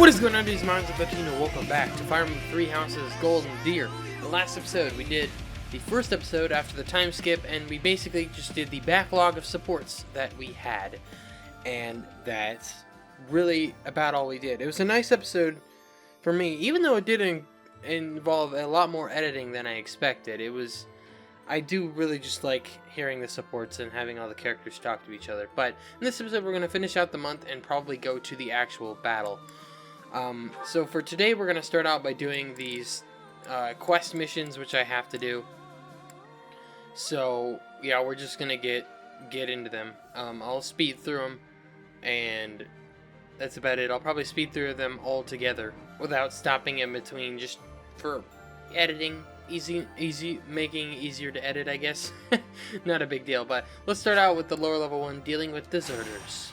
What is going on, these minds of Latino? Welcome back to Fire Emblem Three Houses Gold and Deer. The last episode, we did the first episode after the time skip, and we basically just did the backlog of supports that we had. And that's really about all we did. It was a nice episode for me, even though it didn't involve a lot more editing than I expected. I do really just like hearing the supports and having all the characters talk to each other. But in this episode, we're going to finish out the month and probably go to the actual battle. So for today, we're going to start out by doing these quest missions, which I have to do. So yeah, we're just going to get into them. I'll speed through them, and that's about it. I'll probably speed through them all together without stopping in between, just for editing. Making easier to edit, I guess. Not a big deal, but let's start out with the lower level one, dealing with deserters.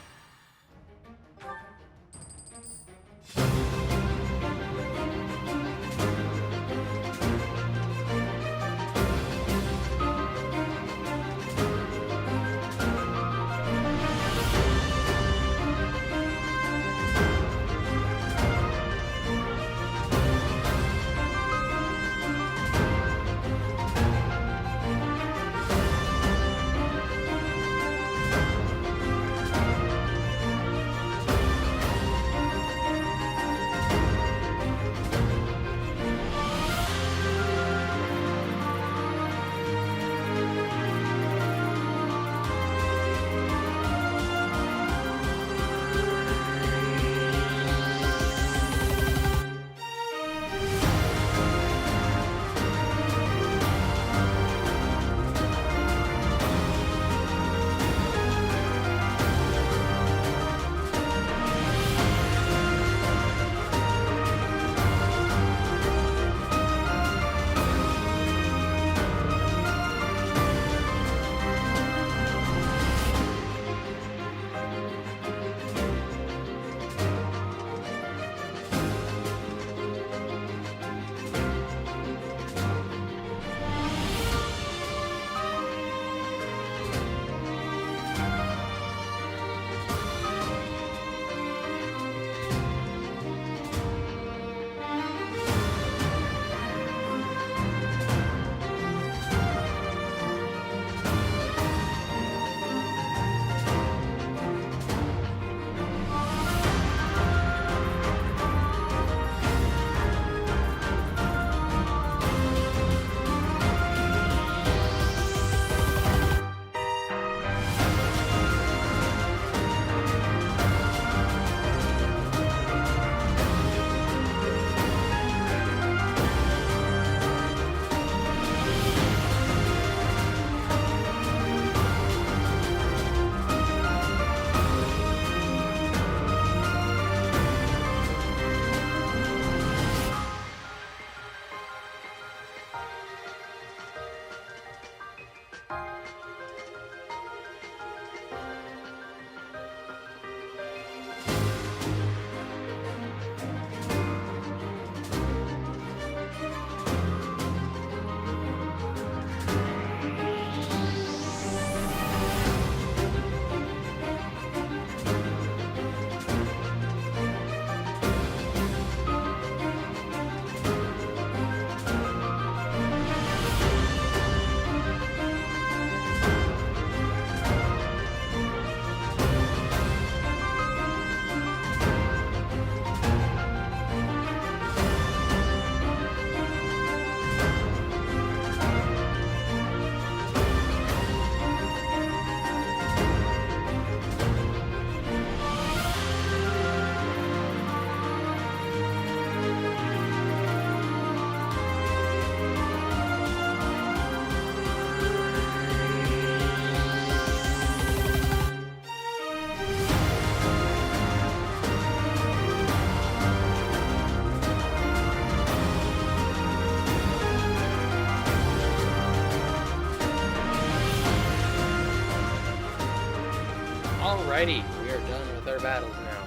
Alrighty, we are done with our battles now.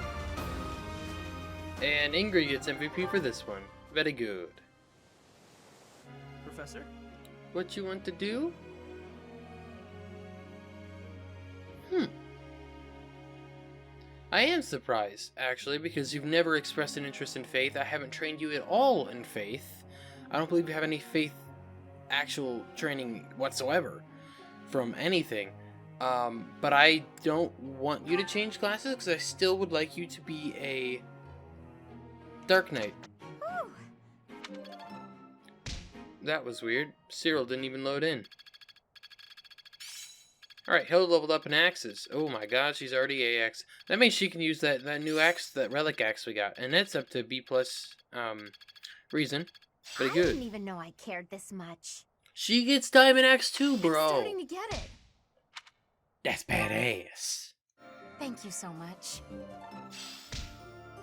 And Ingrid gets MVP for this one. Very good. Professor? What you want to do? I am surprised, actually, because you've never expressed an interest in faith. I haven't trained you at all in faith. I don't believe you have any faith actual training whatsoever from anything. But I don't want you to change classes because I still would like you to be a Dark Knight. Whew. That was weird. Cyril didn't even load in. Alright, Hilda leveled up in axes. Oh my god, she's already AX. That means she can use that new axe, that relic axe we got. And that's up to B plus reason. Pretty good. I didn't even know I cared this much. She gets diamond axe too, bro. I'm starting to get it. That's badass. Thank you so much.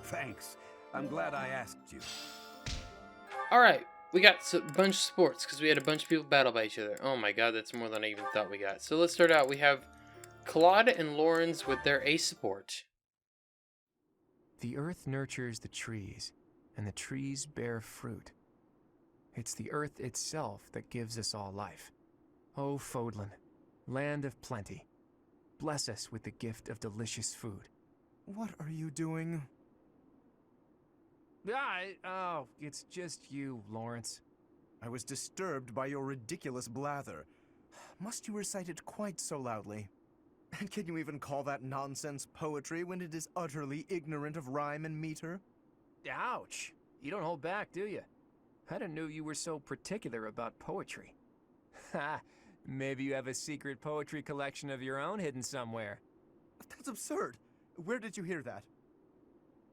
Thanks. I'm glad I asked you. Alright, we got a bunch of sports because we had a bunch of people battle by each other. Oh my god, that's more than I even thought we got. So let's start out. We have Claude and Lawrence with their A support. The earth nurtures the trees, and the trees bear fruit. It's the earth itself that gives us all life. O Fodlan, land of plenty, bless us with the gift of delicious food. What are you doing? Oh, it's just you, Lawrence. I was disturbed by your ridiculous blather. Must you recite it quite so loudly? And can you even call that nonsense poetry when it is utterly ignorant of rhyme and meter? Ouch! You don't hold back, do you? I didn't know you were so particular about poetry. Ha! Maybe you have a secret poetry collection of your own hidden somewhere. That's absurd. Where did you hear that?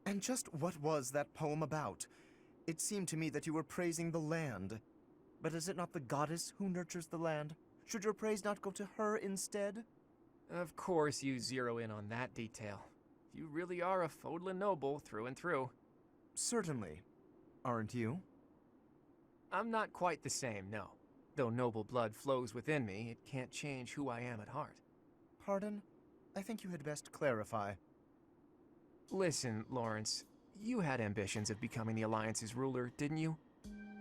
And just what was that poem about? It seemed to me that you were praising the land. But is it not the goddess who nurtures the land? Should your praise not go to her instead? Of course you zero in on that detail. You really are a Fodlan noble through and through. Certainly. Aren't you? I'm not quite the same, no. Though noble blood flows within me, it can't change who I am at heart. Pardon? I think you had best clarify. Listen, Lawrence, you had ambitions of becoming the Alliance's ruler, didn't you?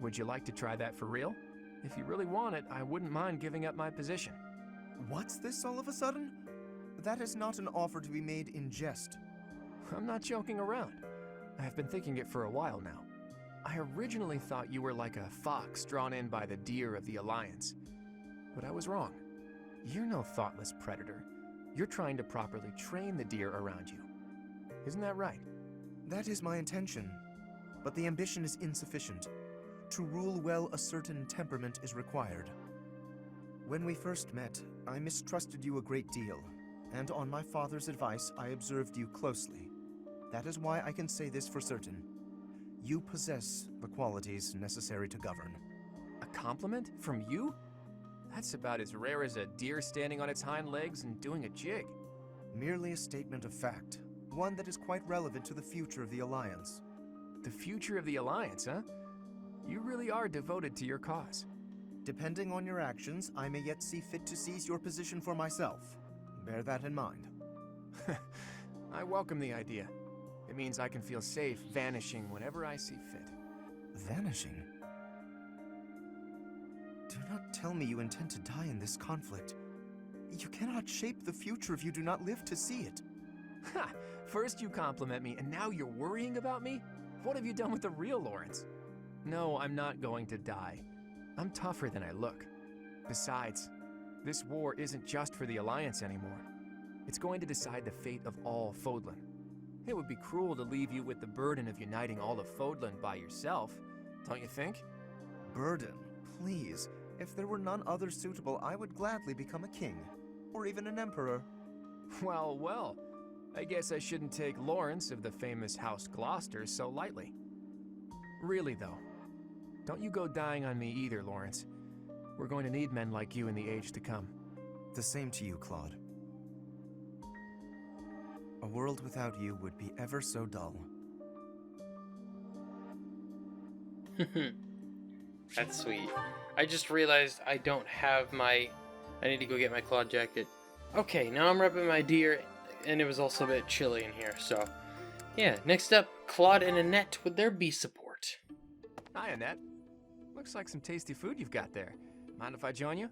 Would you like to try that for real? If you really want it, I wouldn't mind giving up my position. What's this all of a sudden? That is not an offer to be made in jest. I'm not joking around. I've been thinking it for a while now. I originally thought you were like a fox drawn in by the deer of the Alliance. But I was wrong. You're no thoughtless predator. You're trying to properly train the deer around you. Isn't that right? That is my intention. But the ambition is insufficient. To rule well, a certain temperament is required. When we first met, I mistrusted you a great deal, and on my father's advice, I observed you closely. That is why I can say this for certain. You possess the qualities necessary to govern. A compliment? From you? That's about as rare as a deer standing on its hind legs and doing a jig. Merely a statement of fact, one that is quite relevant to the future of the Alliance. The future of the Alliance, huh? You really are devoted to your cause. Depending on your actions, I may yet see fit to seize your position for myself. Bear that in mind. I welcome the idea. It means I can feel safe vanishing whenever I see fit. Vanishing? Do not tell me you intend to die in this conflict. You cannot shape the future if you do not live to see it. Ha! First you compliment me, and now you're worrying about me? What have you done with the real Lawrence? No, I'm not going to die. I'm tougher than I look. Besides, this war isn't just for the Alliance anymore. It's going to decide the fate of all Fodlan. It would be cruel to leave you with the burden of uniting all of Fodlan by yourself, don't you think? Burden? Please. If there were none other suitable, I would gladly become a king. Or even an emperor. Well, well. I guess I shouldn't take Lawrence of the famous House Gloucester so lightly. Really, though. Don't you go dying on me either, Lawrence. We're going to need men like you in the age to come. The same to you, Claude. A world without you would be ever so dull. That's sweet. I just realized I don't have my... I need to go get my Claude jacket. Okay, now I'm repping my deer, and it was also a bit chilly in here, so... Yeah, next up, Claude and Annette with their B support. Hi, Annette. Looks like some tasty food you've got there. Mind if I join you?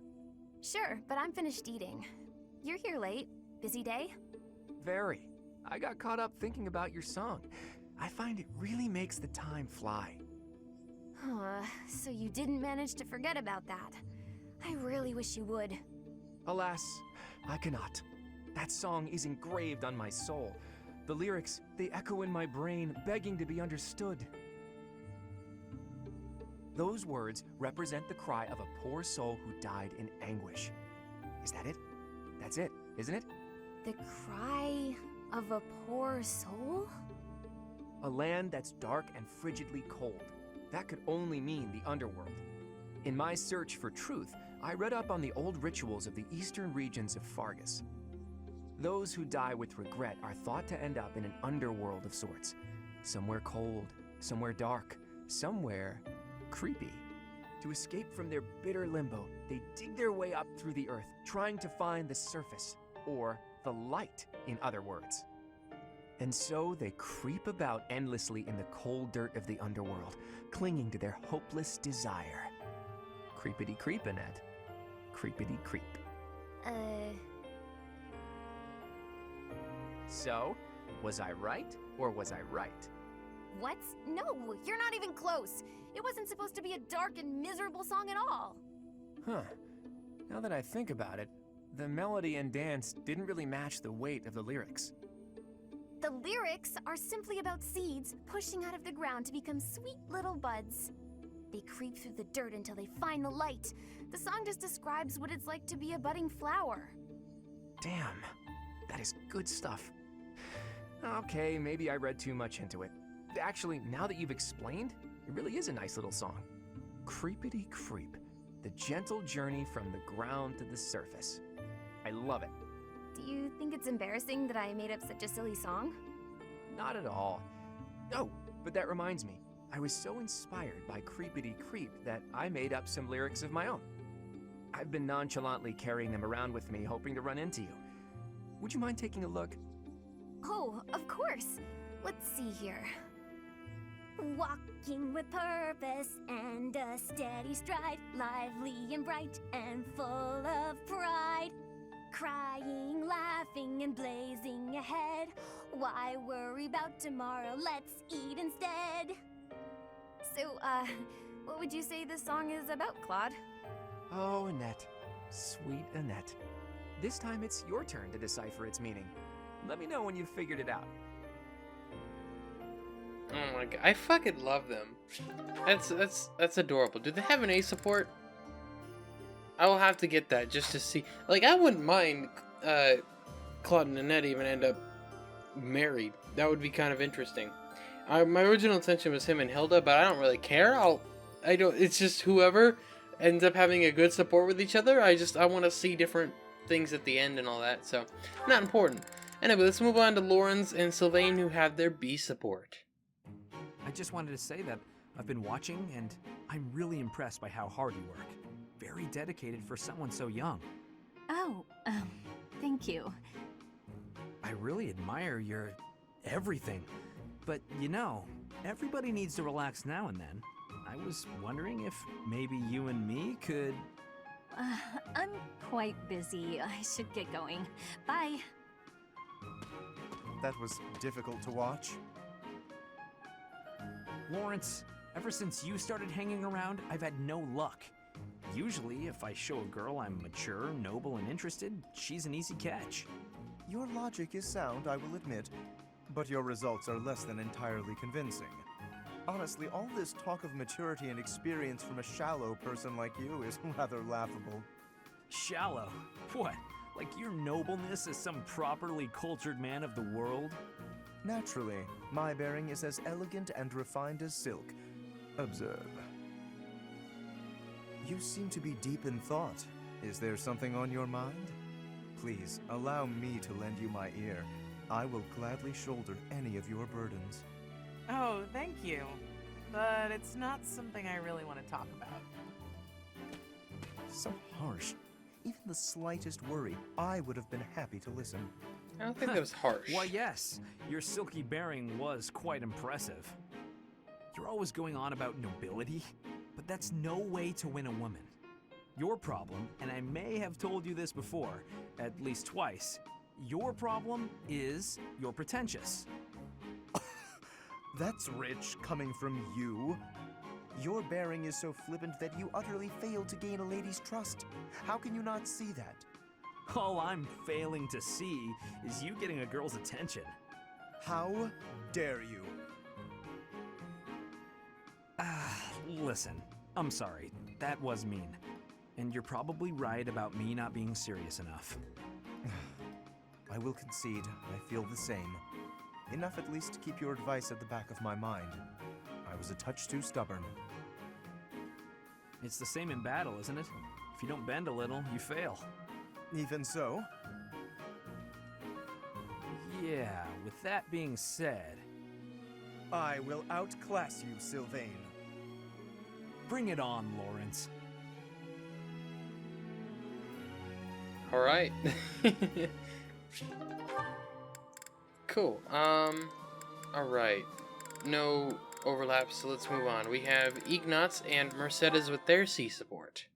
Sure, but I'm finished eating. You're here late. Busy day? Very. I got caught up thinking about your song. I find it really makes the time fly. So you didn't manage to forget about that. I really wish you would. Alas, I cannot. That song is engraved on my soul. The lyrics, they echo in my brain, begging to be understood. Those words represent the cry of a poor soul who died in anguish. Is that it? That's it, isn't it? The cry of a poor soul? A land that's dark and frigidly cold. That could only mean the underworld. In my search for truth, I read up on the old rituals of the eastern regions of Fargus. Those who die with regret are thought to end up in an underworld of sorts. Somewhere cold, somewhere dark, somewhere creepy. To escape from their bitter limbo, they dig their way up through the earth, trying to find the surface, or the light, in other words. And so they creep about endlessly in the cold dirt of the underworld, clinging to their hopeless desire. Creepity creep, Annette. Creepity creep. So, was I right, or was I right? What? No, you're not even close. It wasn't supposed to be a dark and miserable song at all. Huh. Now that I think about it, the melody and dance didn't really match the weight of the lyrics. The lyrics are simply about seeds pushing out of the ground to become sweet little buds. They creep through the dirt until they find the light. The song just describes what it's like to be a budding flower. Damn, that is good stuff. Okay, maybe I read too much into it. Actually, now that you've explained, it really is a nice little song. Creepity creep, the gentle journey from the ground to the surface. I love it. Do you think it's embarrassing that I made up such a silly song? Not at all. Oh, but that reminds me. I was so inspired by Creepity Creep that I made up some lyrics of my own. I've been nonchalantly carrying them around with me, hoping to run into you. Would you mind taking a look? Oh, of course. Let's see here. Walking with purpose and a steady stride, lively and bright and full of pride. Crying, laughing, and blazing ahead. Why worry about tomorrow? Let's eat instead. So, what would you say this song is about, Claude? Oh, Annette. Sweet Annette. This time it's your turn to decipher its meaning. Let me know when you've figured it out. Oh my god, I fucking love them. That's adorable. Do they have an A support? I will have to get that just to see. Like, I wouldn't mind Claude and Annette even end up married. That would be kind of interesting. My original intention was him and Hilda, but I don't really care. It's just whoever ends up having a good support with each other. I want to see different things at the end and all that, so not important. Anyway, let's move on to Lawrence and Sylvain, who have their B support. I just wanted to say that I've been watching, and I'm really impressed by how hard you work. Very dedicated for someone so young. Oh, thank you. I really admire your everything. But, you know, everybody needs to relax now and then. I was wondering if maybe you and me could... I'm quite busy. I should get going. Bye. That was difficult to watch. Lawrence, ever since you started hanging around, I've had no luck. Usually, if I show a girl I'm mature, noble, and interested, she's an easy catch. Your logic is sound, I will admit, but your results are less than entirely convincing. Honestly, all this talk of maturity and experience from a shallow person like you is rather laughable. Shallow? What? Like your nobleness as some properly cultured man of the world? Naturally, my bearing is as elegant and refined as silk. Observe. You seem to be deep in thought. Is there something on your mind? Please, allow me to lend you my ear. I will gladly shoulder any of your burdens. Oh, thank you. But it's not something I really want to talk about. So harsh. Even the slightest worry, I would have been happy to listen. I don't think that was harsh. Why, yes. Your silky bearing was quite impressive. You're always going on about nobility, but that's no way to win a woman. Your problem, and I may have told you this before, at least twice, Your problem is you're pretentious. That's rich, coming from you. Your bearing is so flippant that you utterly fail to gain a lady's trust. How can you not see that? All I'm failing to see is you getting a girl's attention. How dare you? Listen, I'm sorry. That was mean. And you're probably right about me not being serious enough. I will concede, I feel the same. Enough at least to keep your advice at the back of my mind. I was a touch too stubborn. It's the same in battle, isn't it? If you don't bend a little, you fail. Even so, Yeah, with that being said, I will outclass you, Sylvain. bring it on, Lawrence. All right. Cool. All right. No overlap, so let's move on. We have Ignatz and Mercedes with their C support.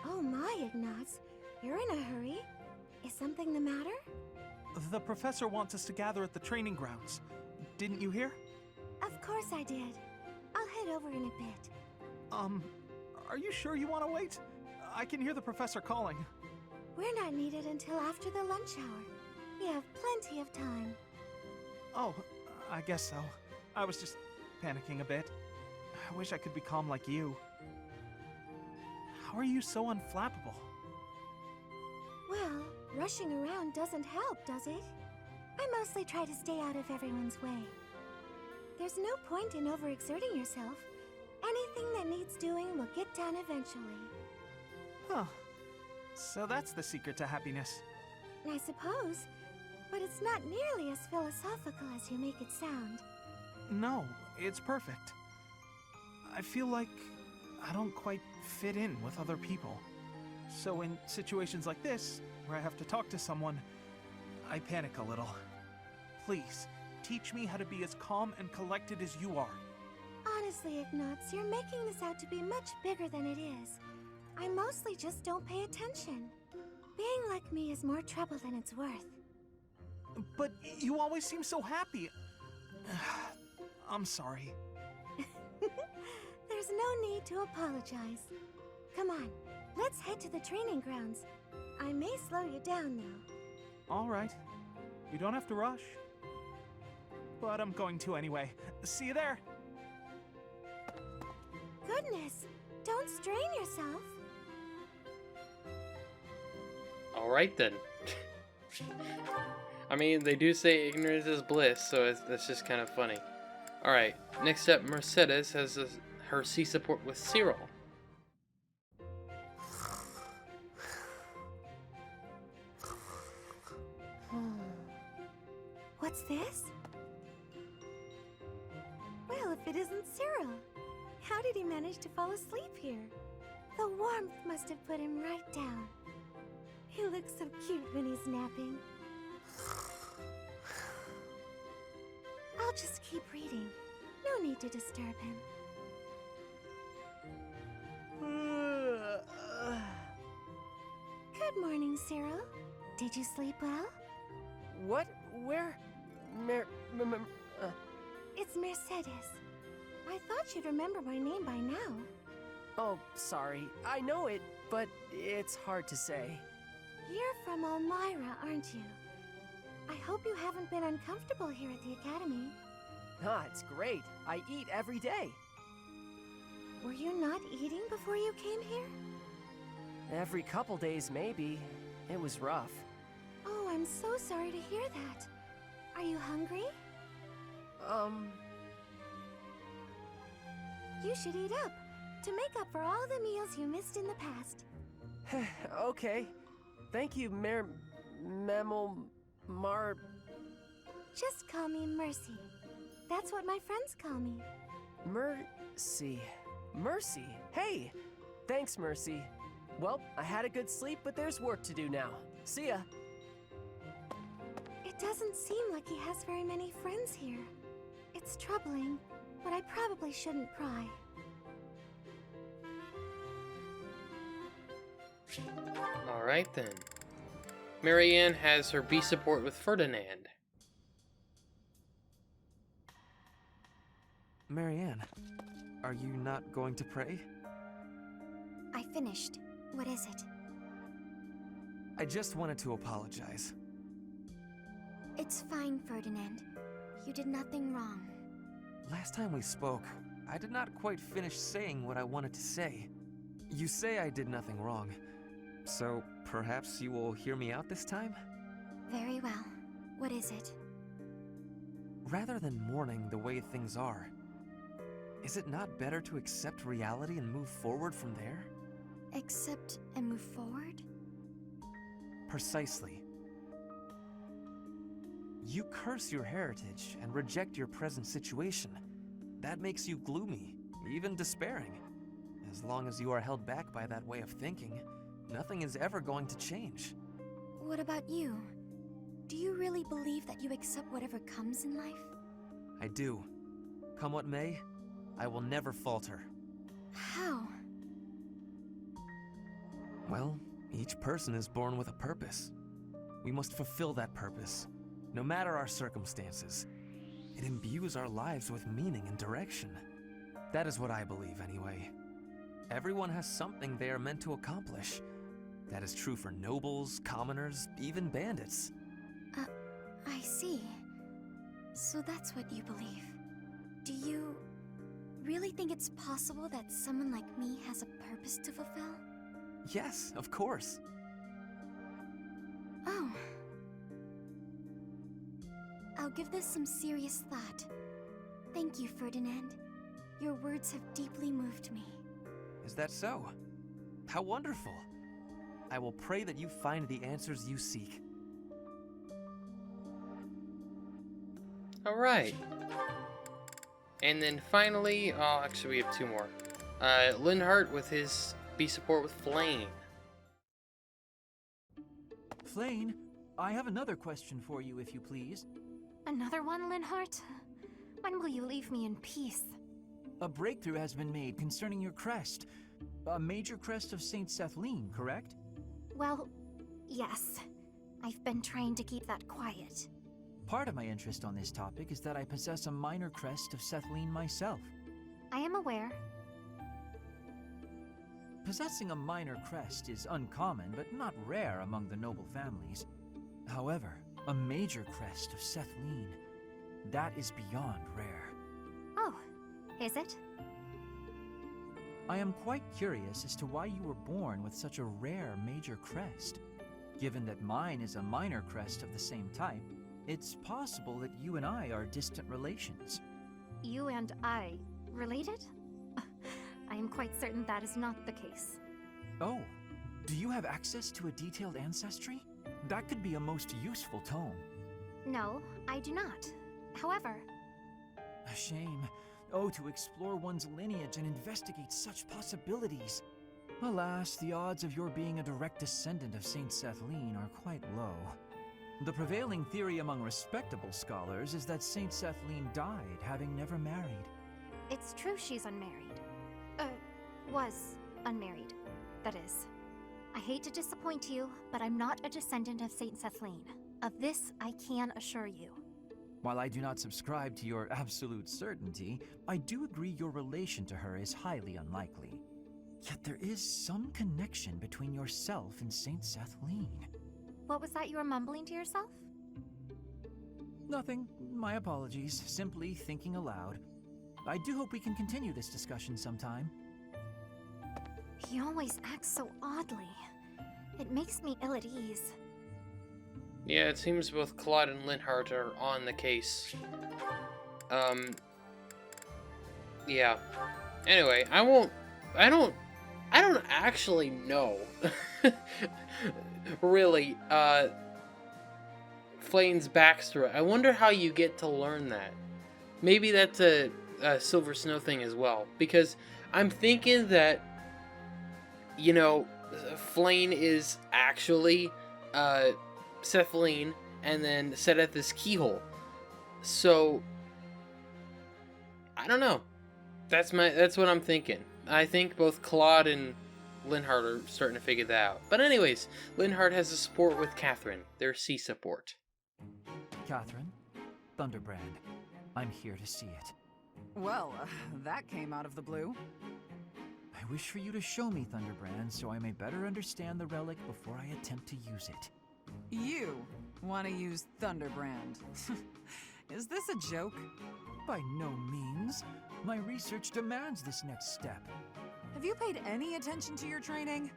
Oh my, Ignatz. You're in a hurry. Is something the matter? The professor wants us to gather at the training grounds. Didn't you hear? Of course I did. I'll head over in a bit. Are you sure you want to wait? I can hear the professor calling. We're not needed until after the lunch hour. We have plenty of time. Oh, I guess so. I was just panicking a bit. I wish I could be calm like you. How are you so unflappable? Well, rushing around doesn't help, does it? I mostly try to stay out of everyone's way. There's no point in overexerting yourself. Anything that needs doing will get done eventually. Huh. So that's the secret to happiness. I suppose, but it's not nearly as philosophical as you make it sound. No, it's perfect. I feel like I don't quite fit in with other people. So in situations like this, where I have to talk to someone, I panic a little. Please, teach me how to be as calm and collected as you are. Honestly, Ignatz, you're making this out to be much bigger than it is. I mostly just don't pay attention. Being like me is more trouble than it's worth. But you always seem so happy. I'm sorry. There's no need to apologize. Come on, let's head to the training grounds. I may slow you down now. All right. You don't have to rush. But I'm going to anyway. See you there. Goodness, don't strain yourself. All right then. I mean, they do say ignorance is bliss, so that's just kind of funny. All right, next up, Mercedes has her C support with Cyril. What's this? Well, if it isn't Cyril. How did he manage to fall asleep here? The warmth must have put him right down. He looks so cute when he's napping. I'll just keep reading. No need to disturb him. Good morning, Cyril. Did you sleep well? What? Where? It's Mercedes. I thought you'd remember my name by now. Oh, sorry. I know it, but it's hard to say. You're from Elmira, aren't you? I hope you haven't been uncomfortable here at the Academy. Ah, it's great. I eat every day. Were you not eating before you came here? Every couple days, maybe. It was rough. Oh, I'm so sorry to hear that. Are you hungry? You should eat up, to make up for all the meals you missed in the past. Okay. Thank you, Mar... Just call me Mercy. That's what my friends call me. Mercy. Mercy. Hey! Thanks, Mercy. Well, I had a good sleep, but there's work to do now. See ya. It doesn't seem like he has very many friends here. It's troubling, but I probably shouldn't pry. All right then. Marianne has her B support with Ferdinand. Marianne, are you not going to pray? I finished. What is it? I just wanted to apologize. It's fine, Ferdinand. You did nothing wrong. Last time we spoke, I did not quite finish saying what I wanted to say. You say I did nothing wrong, so perhaps you will hear me out this time? Very well. What is it? Rather than mourning the way things are, is it not better to accept reality and move forward from there? Accept and move forward? Precisely. You curse your heritage and reject your present situation. That makes you gloomy, even despairing. As long as you are held back by that way of thinking, nothing is ever going to change. What about you? Do you really believe that you accept whatever comes in life? I do. Come what may, I will never falter. How? Well, each person is born with a purpose. We must fulfill that purpose, no matter our circumstances. It imbues our lives with meaning and direction. That is what I believe, anyway. Everyone has something they are meant to accomplish. That is true for nobles, commoners, even bandits. I see. So that's what you believe. Do you really think it's possible that someone like me has a purpose to fulfill? Yes, of course. Oh. I'll give this some serious thought. Thank you, Ferdinand. Your words have deeply moved me. Is that so? How wonderful. I will pray that you find the answers you seek. Alright. And then finally, actually we have two more. Linhart with his B support with Flame. Flane, I have another question for you, if you please. Another one, Linhart? When will you leave me in peace? A breakthrough has been made concerning your crest. A major crest of Saint Sethleen, correct? Well, yes. I've been trying to keep that quiet. Part of my interest on this topic is that I possess a minor crest of Sethleen myself. I am aware. Possessing a minor crest is uncommon, but not rare among the noble families. However, a major crest of Sethleen, that is beyond rare. Oh, is it? I am quite curious as to why you were born with such a rare major crest. Given that mine is a minor crest of the same type, it's possible that you and I are distant relations. You and I related? I am quite certain that is not the case. Oh, do you have access to a detailed ancestry? That could be a most useful tome. No, I do not. However... A shame. Oh, to explore one's lineage and investigate such possibilities. Alas, the odds of your being a direct descendant of Saint Sethleen are quite low. The prevailing theory among respectable scholars is that Saint Sethleen died having never married. It's true she's unmarried. Was unmarried, that is. I hate to disappoint you, but I'm not a descendant of Saint Sethleen. Of this, I can assure you. While I do not subscribe to your absolute certainty, I do agree your relation to her is highly unlikely. Yet there is some connection between yourself and Saint Sethleen. What was that you were mumbling to yourself? Nothing. My apologies. Simply thinking aloud. I do hope we can continue this discussion sometime. He always acts so oddly. It makes me ill at ease. Yeah, it seems both Claude and Linhart are on the case. Yeah. Anyway, I don't actually know. Really, Flane's backstory. I wonder how you get to learn that. Maybe that's a Silver Snow thing as well. Because I'm thinking that, you know, Flane is actually, Sethleen, and then set at this keyhole. So, I don't know. That's what I'm thinking. I think both Claude and Linhardt are starting to figure that out. But anyways, Linhardt has a support with Catherine, their C support. Catherine, Thunderbrand, I'm here to see it. Well, that came out of the blue. I wish for you to show me Thunderbrand so I may better understand the relic before I attempt to use it. You want to use Thunderbrand. Is this a joke? By no means. My research demands this next step. Have you paid any attention to your training?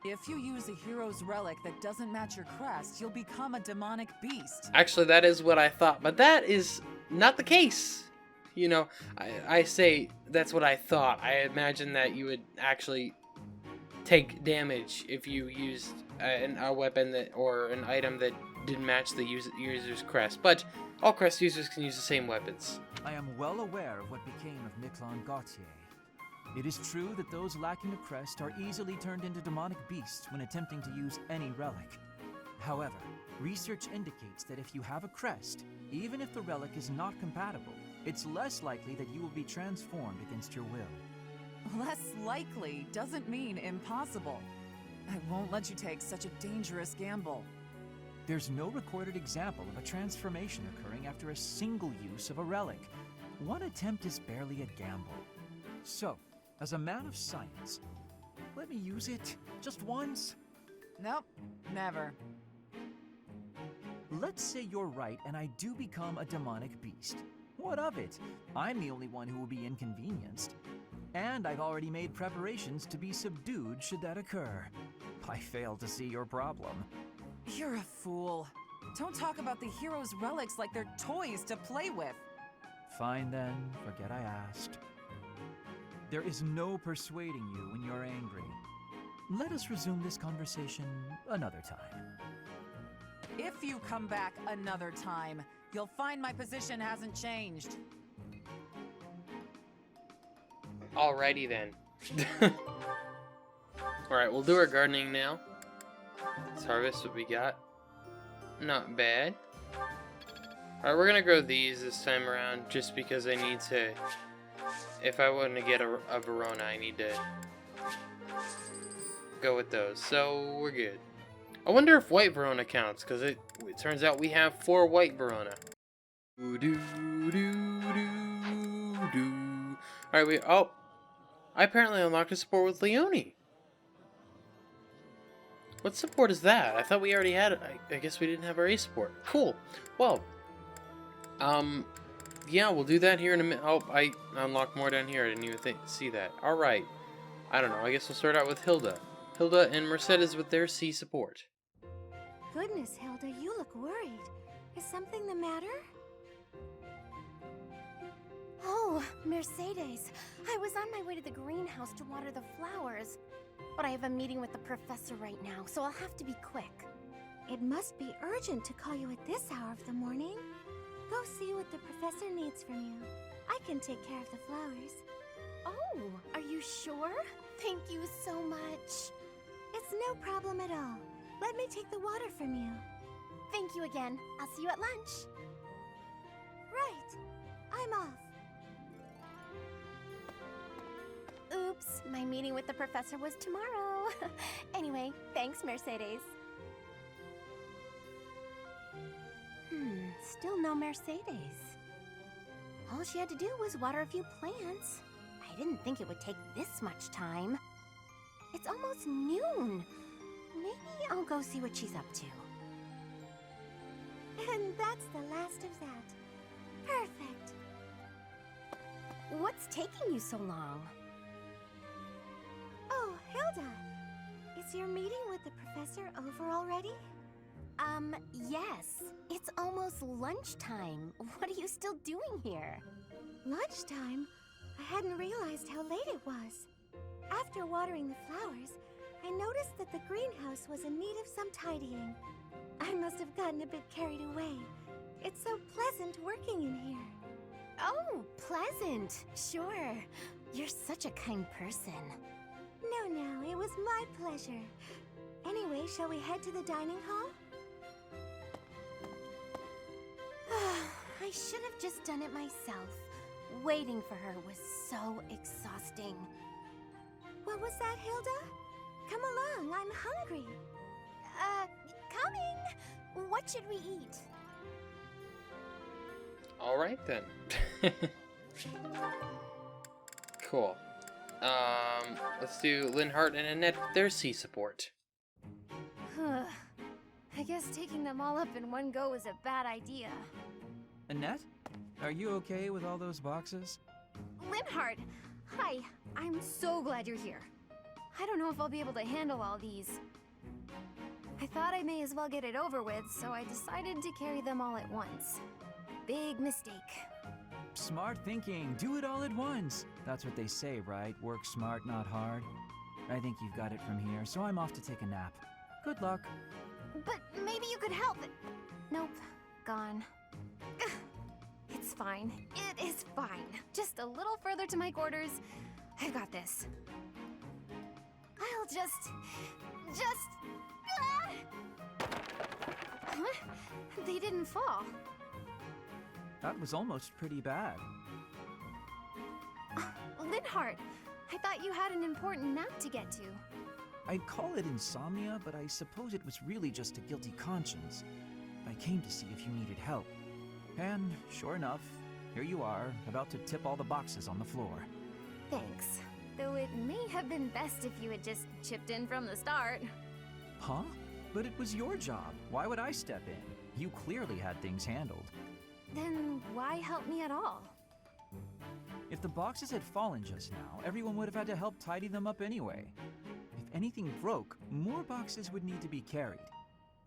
If you use a hero's relic that doesn't match your crest, you'll become a demonic beast. Actually, that is what I thought, but that is not the case. You know, I say that's what I thought. I imagine that you would actually take damage if you used a weapon that or an item that didn't match the user's crest, but all crest users can use the same weapons. I am well aware of what became of Miquelon Gautier. It is true that those lacking a crest are easily turned into demonic beasts when attempting to use any relic. However, research indicates that if you have a crest, even if the relic is not compatible, it's less likely that you will be transformed against your will. Less likely doesn't mean impossible. I won't let you take such a dangerous gamble. There's no recorded example of a transformation occurring after a single use of a relic. One attempt is barely a gamble. So, as a man of science, let me use it just once. Nope, never. Let's say you're right and I do become a demonic beast. What of it? I'm the only one who will be inconvenienced. And I've already made preparations to be subdued should that occur. I fail to see your problem. You're a fool. Don't talk about the hero's relics like they're toys to play with. Fine then, forget I asked. There is no persuading you when you're angry. Let us resume this conversation another time. If you come back another time, you'll find my position hasn't changed. Alrighty then. Alright, we'll do our gardening now. Let's harvest what we got. Not bad. Alright, we're gonna grow these this time around just because I need to... If I want to get a Verona, I need to go with those. So, we're good. I wonder if white Verona counts, because it turns out we have 4 white Verona. Alright, oh! I apparently unlocked a support with Leone. What support is that? I thought we already had it. I guess we didn't have our A support. Cool. Well, yeah, we'll do that here in a minute. Oh, I unlocked more down here. I didn't even see that. Alright. I don't know. I guess we'll start out with Hilda. Hilda and Mercedes with their C support. Goodness, Hilda, you look worried. Is something the matter? Oh, Mercedes. I was on my way to the greenhouse to water the flowers. But I have a meeting with the professor right now, so I'll have to be quick. It must be urgent to call you at this hour of the morning. Go see what the professor needs from you. I can take care of the flowers. Oh, are you sure? Thank you so much. It's no problem at all. Let me take the water from you. Thank you again. I'll see you at lunch. Right. I'm off. Oops, my meeting with the professor was tomorrow. Anyway, thanks, Mercedes. Still no Mercedes. All she had to do was water a few plants. I didn't think it would take this much time. It's almost noon. Maybe I'll go see what she's up to. And that's the last of that. Perfect. What's taking you so long? Oh, Hilda! Is your meeting with the professor over already? Yes. It's almost lunchtime. What are you still doing here? Lunchtime? I hadn't realized how late it was. After watering the flowers, I noticed that the greenhouse was in need of some tidying. I must have gotten a bit carried away. It's so pleasant working in here. Oh, pleasant. Sure. You're such a kind person. No, it was my pleasure. Anyway, shall we head to the dining hall? I should have just done it myself. Waiting for her was so exhausting. What was that, Hilda? Come along, I'm hungry. Coming! What should we eat? Alright then. Cool. Let's do Linhart and Annette with their sea support. I guess taking them all up in one go is a bad idea. Annette? Are you okay with all those boxes? Linhart! Hi, I'm so glad you're here. I don't know if I'll be able to handle all these. I thought I may as well get it over with, so I decided to carry them all at once. Big mistake. Smart thinking. Do it all at once. That's what they say, right? Work smart, not hard. I think you've got it from here, so I'm off to take a nap. Good luck. But maybe you could help. Nope, gone. It's fine. It is fine. Just a little further to my quarters. I've got this. I'll just... Huh? They didn't fall. That was almost pretty bad. Linhart, I thought you had an important nap to get to. I'd call it insomnia, but I suppose it was really just a guilty conscience. I came to see if you needed help. And sure enough, here you are, about to tip all the boxes on the floor. Thanks. Though it may have been best if you had just chipped in from the start. Huh? But it was your job. Why would I step in? You clearly had things handled. Then why help me at all? If the boxes had fallen just now, everyone would have had to help tidy them up anyway. If anything broke, more boxes would need to be carried.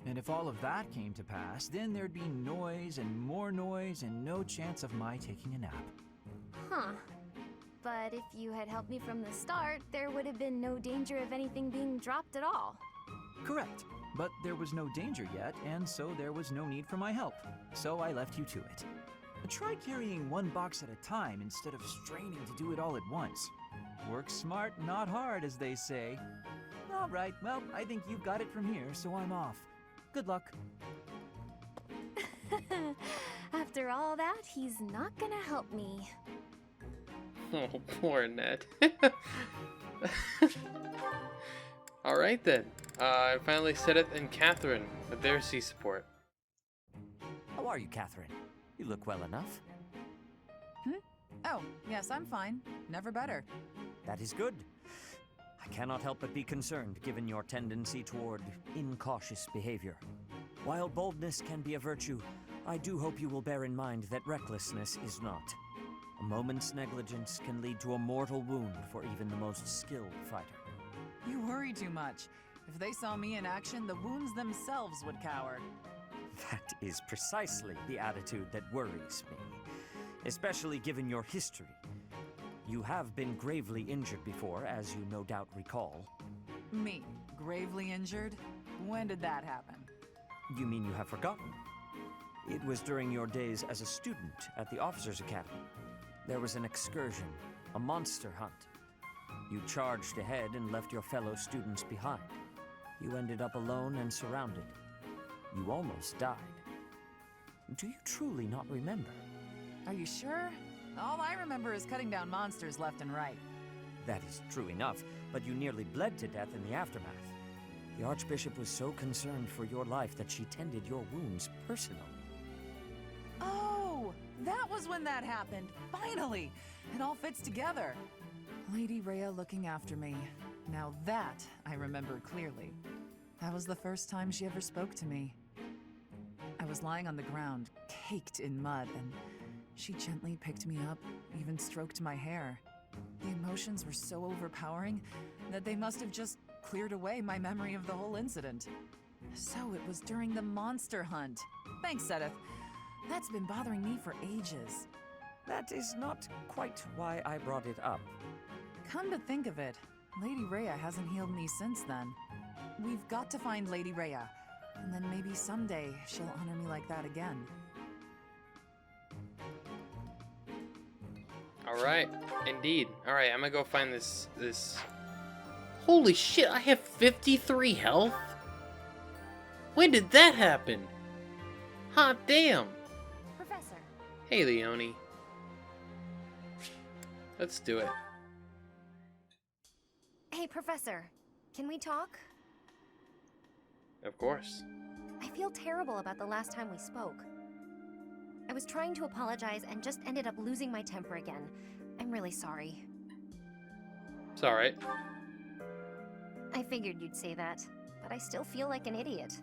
And if all of that came to pass, then there'd be noise and no chance of my taking a nap. Huh. But if you had helped me from the start, there would have been no danger of anything being dropped at all. Correct. But there was no danger yet, and so there was no need for my help. So I left you to it. Try carrying one box at a time instead of straining to do it all at once. Work smart, not hard, as they say. All right, well, I think you've got it from here, so I'm off. Good luck. After all that, he's not gonna help me. Oh, poor Ned. Alright then. Finally Sedith and Catherine with their sea support. How are you, Catherine? You look well enough. Oh, yes, I'm fine. Never better. That is good. I cannot help but be concerned, given your tendency toward incautious behavior. While boldness can be a virtue, I do hope you will bear in mind that recklessness is not. A moment's negligence can lead to a mortal wound for even the most skilled fighter. You worry too much. If they saw me in action, the wounds themselves would cower. That is precisely the attitude that worries me, especially given your history. You have been gravely injured before, as you no doubt recall. Me? Gravely injured? When did that happen? You mean you have forgotten? It was during your days as a student at the Officers' Academy. There was an excursion, a monster hunt. You charged ahead and left your fellow students behind. You ended up alone and surrounded. You almost died. Do you truly not remember? Are you sure? All I remember is cutting down monsters left and right. That is true enough, but you nearly bled to death in the aftermath. The Archbishop was so concerned for your life that she tended your wounds personally. Oh, that was when that happened. Finally! It all fits together. Lady Rhea looking after me. Now that I remember clearly. That was the first time she ever spoke to me. I was lying on the ground, caked in mud, and she gently picked me up, even stroked my hair. The emotions were so overpowering that they must have just cleared away my memory of the whole incident. So it was during the monster hunt. Thanks, Sedith. That's been bothering me for ages. That is not quite why I brought it up. Come to think of it, Lady Rhea hasn't healed me since then. We've got to find Lady Rhea, and then maybe someday she'll honor me like that again. Alright, indeed. Alright, I'm gonna go find this... Holy shit, I have 53 health? When did that happen? Hot damn! Professor. Hey, Leone. Let's do it. Hey, Hey, Professor. Can we talk? Of course. I feel terrible about the last time we spoke. I was trying to apologize and just ended up losing my temper again. I'm really sorry. It's alright. I figured you'd say that, but I still feel like an idiot.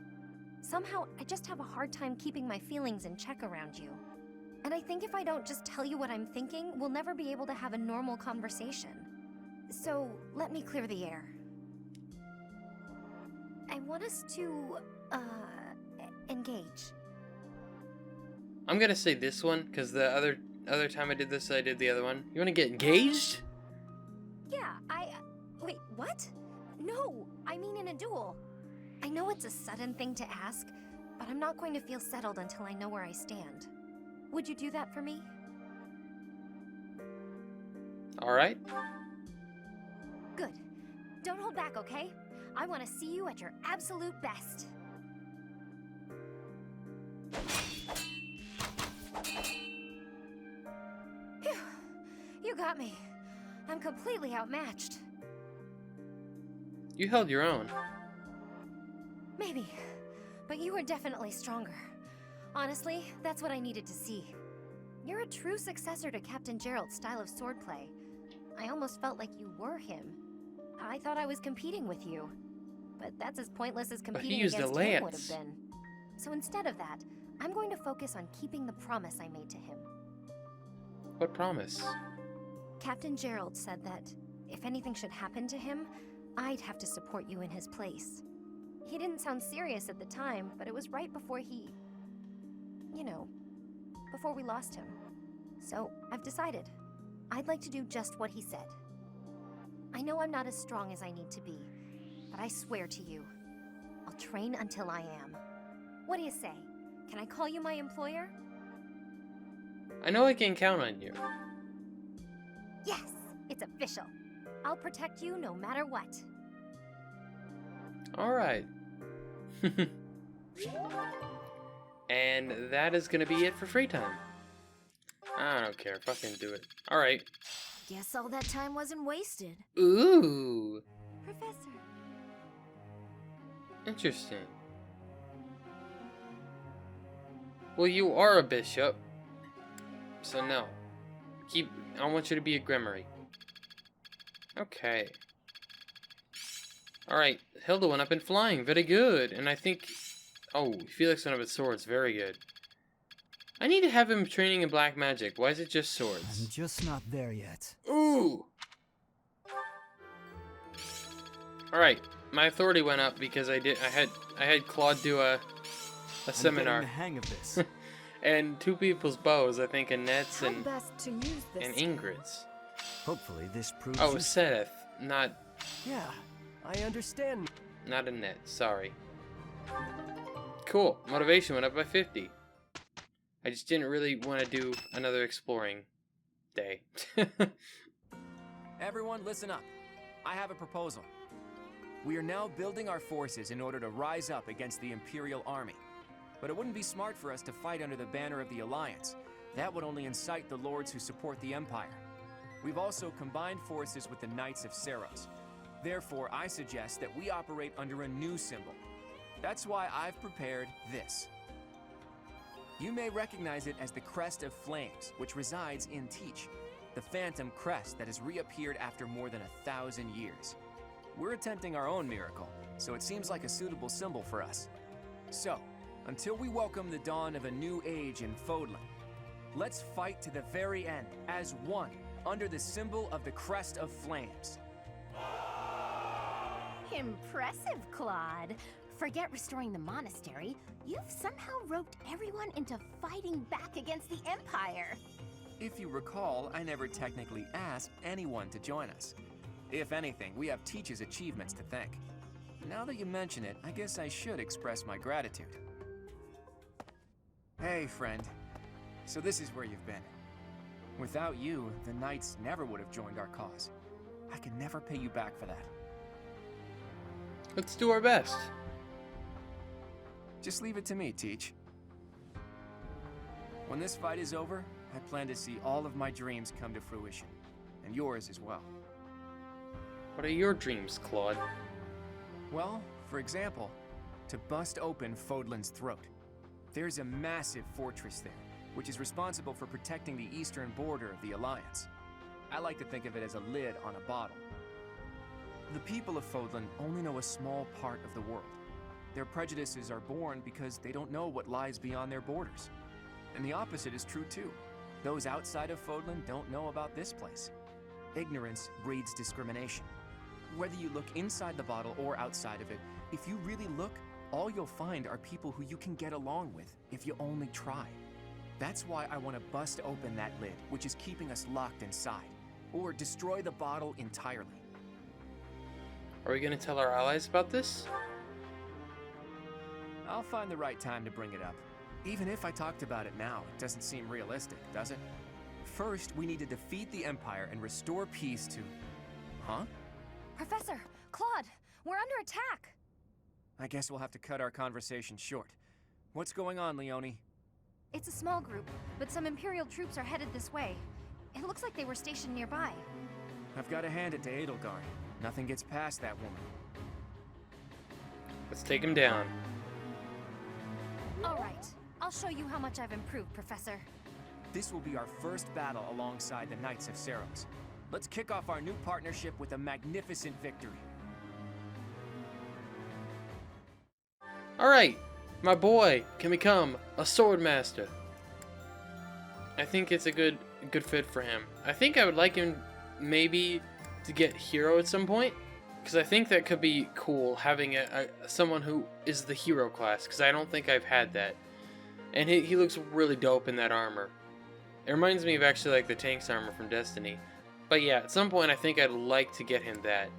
Somehow, I just have a hard time keeping my feelings in check around you. And I think if I don't just tell you what I'm thinking, we'll never be able to have a normal conversation. So, let me clear the air. I want us to, engage. I'm gonna say this one, because the other time I did this, I did the other one. You wanna get engaged? Yeah, wait, what? No, I mean in a duel. I know it's a sudden thing to ask, but I'm not going to feel settled until I know where I stand. Would you do that for me? Alright. Good. Don't hold back, okay? I want to see you at your absolute best. Phew. You got me. I'm completely outmatched. You held your own. Maybe, but you were definitely stronger. Honestly, that's what I needed to see. You're a true successor to Captain Gerald's style of swordplay. I almost felt like you were him. I thought I was competing with you. But that's as pointless as competing against him would have been. So instead of that, I'm going to focus on keeping the promise I made to him. What promise? Captain Gerald said that if anything should happen to him, I'd have to support you in his place. He didn't sound serious at the time, but it was right before before we lost him. So, I've decided. I'd like to do just what he said. I know I'm not as strong as I need to be, but I swear to you, I'll train until I am. What do you say? Can I call you my employer? I know I can count on you. Yes, it's official. I'll protect you no matter what. Alright. And that is gonna be it for free time. I don't care. Fucking do it. Alright. Guess all that time wasn't wasted. Ooh. Professor. Interesting. Well, you are a bishop. So no. I want you to be a Grimory. Okay. Alright, Hilda went up in flying. Very good. And I think... Oh, Felix went up with swords. Very good. I need to have him training in black magic. Why is it just swords? I'm just not there yet. Ooh! Alright, my authority went up because I had Claude do a seminar. I'm getting the hang of this. And two people's bows, I think, Annette's and best to use this? and Ingrid's. Hopefully this proves Oh, Sedith, not Yeah, I understand. not Annette. Sorry. Cool. Motivation went up by 50. I just didn't really want to do another exploring day. Everyone, listen up. I have a proposal. We are now building our forces in order to rise up against the Imperial Army. But it wouldn't be smart for us to fight under the banner of the Alliance. That would only incite the lords who support the Empire. We've also combined forces with the Knights of Seros. Therefore, I suggest that we operate under a new symbol. That's why I've prepared this. You may recognize it as the Crest of Flames, which resides in Teach, the phantom crest that has reappeared after more than 1,000 years. We're attempting our own miracle, so it seems like a suitable symbol for us. So, until we welcome the dawn of a new age in Fodlan, let's fight to the very end as one under the symbol of the Crest of Flames. Impressive, Claude. Forget restoring the monastery. You've somehow roped everyone into fighting back against the Empire. If you recall, I never technically asked anyone to join us. If anything, we have Teach's achievements to thank. Now that you mention it, I guess I should express my gratitude. Hey, friend. So this is where you've been. Without you, the Knights never would have joined our cause. I can never pay you back for that. Let's do our best. Just leave it to me, Teach. When this fight is over, I plan to see all of my dreams come to fruition. And yours as well. What are your dreams, Claude? Well, for example, to bust open Fodlan's throat. There's a massive fortress there, which is responsible for protecting the eastern border of the Alliance. I like to think of it as a lid on a bottle. The people of Fodlan only know a small part of the world. Their prejudices are born because they don't know what lies beyond their borders. And the opposite is true too. Those outside of Fodlan don't know about this place. Ignorance breeds discrimination. Whether you look inside the bottle or outside of it, if you really look, all you'll find are people who you can get along with if you only try. That's why I want to bust open that lid, which is keeping us locked inside, or destroy the bottle entirely. Are we gonna tell our allies about this? I'll find the right time to bring it up. Even if I talked about it now, it doesn't seem realistic, does it? First, we need to defeat the Empire and restore peace to... Huh? Professor, Claude, we're under attack. I guess we'll have to cut our conversation short. What's going on, Leone? It's a small group, but some Imperial troops are headed this way. It looks like they were stationed nearby. I've got to hand it to Edelgard. Nothing gets past that woman. Let's take him down. All right, I'll show you how much I've improved, Professor. This will be our first battle alongside the Knights of Seros. Let's kick off our new partnership with a magnificent victory. Alright, my boy can become a sword master. I think it's a good fit for him. I think I would like him maybe to get hero at some point, because I think that could be cool, having someone who is the hero class, because I don't think I've had that. And he looks really dope in that armor. It reminds me of actually like the Tank's armor from Destiny. But yeah, at some point I think I'd like to get him that.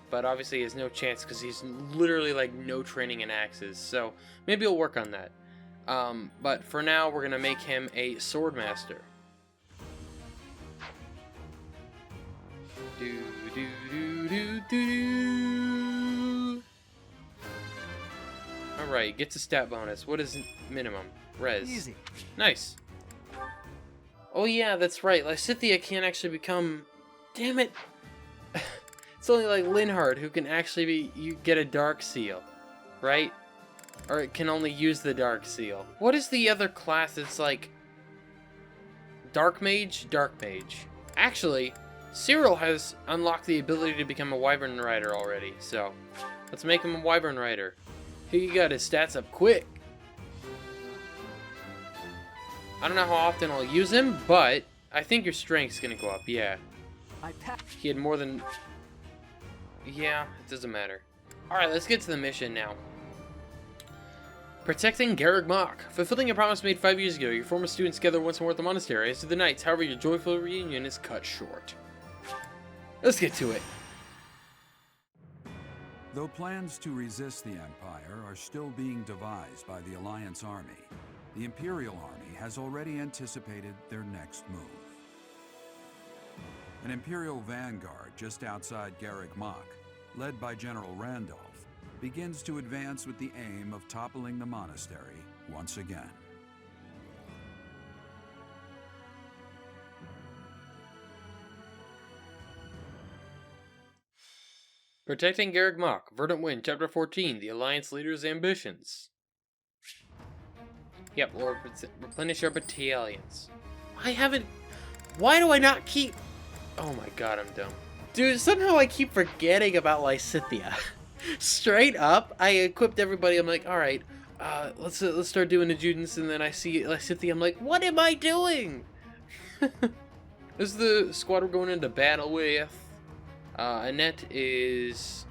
But obviously he has no chance because he's literally like no training in axes. So maybe he'll work on that. But for now we're going to make him a sword master. Do do do do do. Alright, gets a stat bonus. What is minimum? Res. Easy. Nice. Oh yeah, that's right. Lysithea can't actually become... Damn it! It's only like Linhard who can actually get a Dark Seal, right? Or it can only use the Dark Seal. What is the other class that's like... Dark Mage? Dark Mage. Actually, Cyril has unlocked the ability to become a Wyvern Rider already, so... Let's make him a Wyvern Rider. He got his stats up quick. I don't know how often I'll use him, but I think your strength's gonna go up, yeah. He had more than... Yeah, it doesn't matter. Alright, let's get to the mission now. Protecting Garreg Mach. Fulfilling a promise made 5 years ago, your former students gather once more at the monastery as do the knights. However, your joyful reunion is cut short. Let's get to it. Though plans to resist the Empire are still being devised by the Alliance army, the Imperial army has already anticipated their next move. An Imperial vanguard just outside Garreg Mach, led by General Randolph, begins to advance with the aim of toppling the monastery once again. Protecting Garreg Mach, Verdant Wind, Chapter 14, The Alliance Leader's Ambitions. Yep, we'll replenish our battalions. Why do I not keep... Oh my god, I'm dumb. Dude, somehow I keep forgetting about Lysithea. Straight up, I equipped everybody, I'm like, alright, let's start doing adjutants, and then I see Lysithea, I'm like, what am I doing? This is the squad we're going into battle with. Annette is...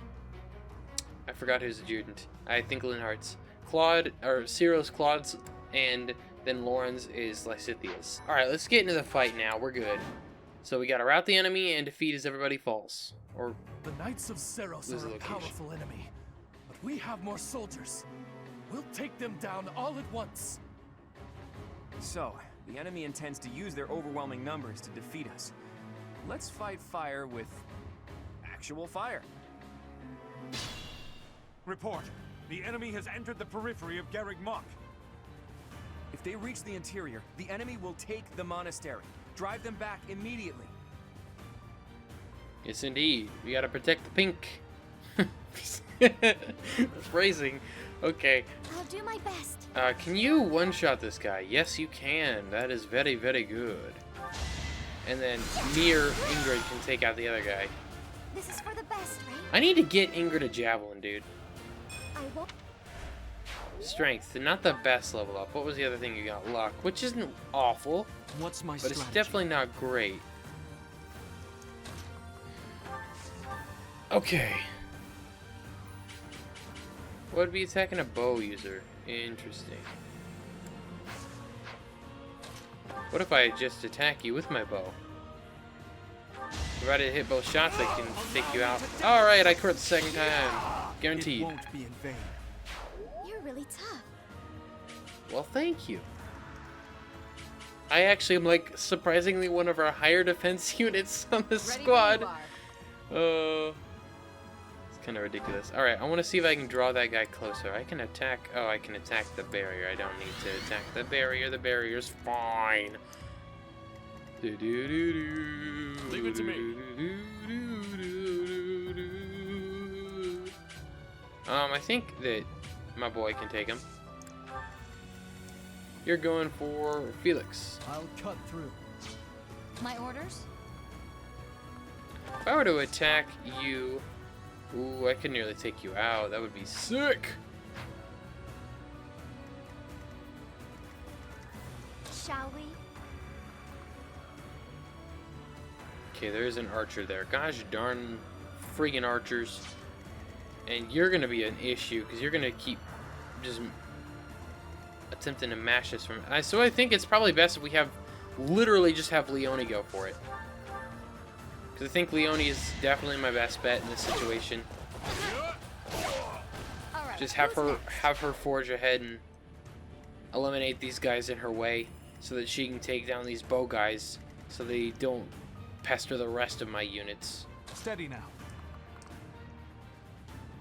I forgot who's adjutant. I think Linhardt's. Claude, or Cyril's Claude's, and then Lauren's is Lysithea's. Alright, let's get into the fight now. We're good. So we gotta rout the enemy and defeat as everybody falls. Or the Knights of Seros are a powerful enemy, but we have more soldiers. We'll take them down all at once. So, the enemy intends to use their overwhelming numbers to defeat us. Let's fight fire with actual fire. Report. The enemy has entered the periphery of Garreg Mach. If they reach the interior, the enemy will take the monastery. Drive them back immediately. Yes, indeed. We gotta protect the pink. Phrasing. Okay. I'll do my best. Can you one-shot this guy? Yes, you can. That is very, very good. And then Ingrid can take out the other guy. This is for the best, right? I need to get Ingrid a javelin, dude. I won't. Strength, not the best level up. What was the other thing you got? Luck, which isn't awful. What's my but strategy? It's definitely not great. Okay. What would be attacking a bow user? Interesting. What if I just attack you with my bow? Provided I hit both shots, I can take you out. Alright, I crit the second time. Guaranteed. It won't be in vain. You're really tough. Well, thank you. I actually am like surprisingly one of our higher defense units on the squad. It's kind of ridiculous. Alright, I want to see if I can draw that guy closer. I can attack. Oh, I can attack the barrier. I don't need to attack the barrier. The barrier's fine. Leave it to me. I think that my boy can take him. You're going for Felix. I'll cut through. My orders? If I were to attack you, ooh, I could nearly take you out. That would be sick. Shall we? Okay, there is an archer there. Gosh darn friggin' archers. And you're gonna be an issue because you're gonna keep just attempting to mash us from. So I think it's probably best if we have literally just have Leone go for it. Because I think Leone is definitely my best bet in this situation. Just have her forge ahead and eliminate these guys in her way so that she can take down these bow guys so they don't pester the rest of my units. Steady now.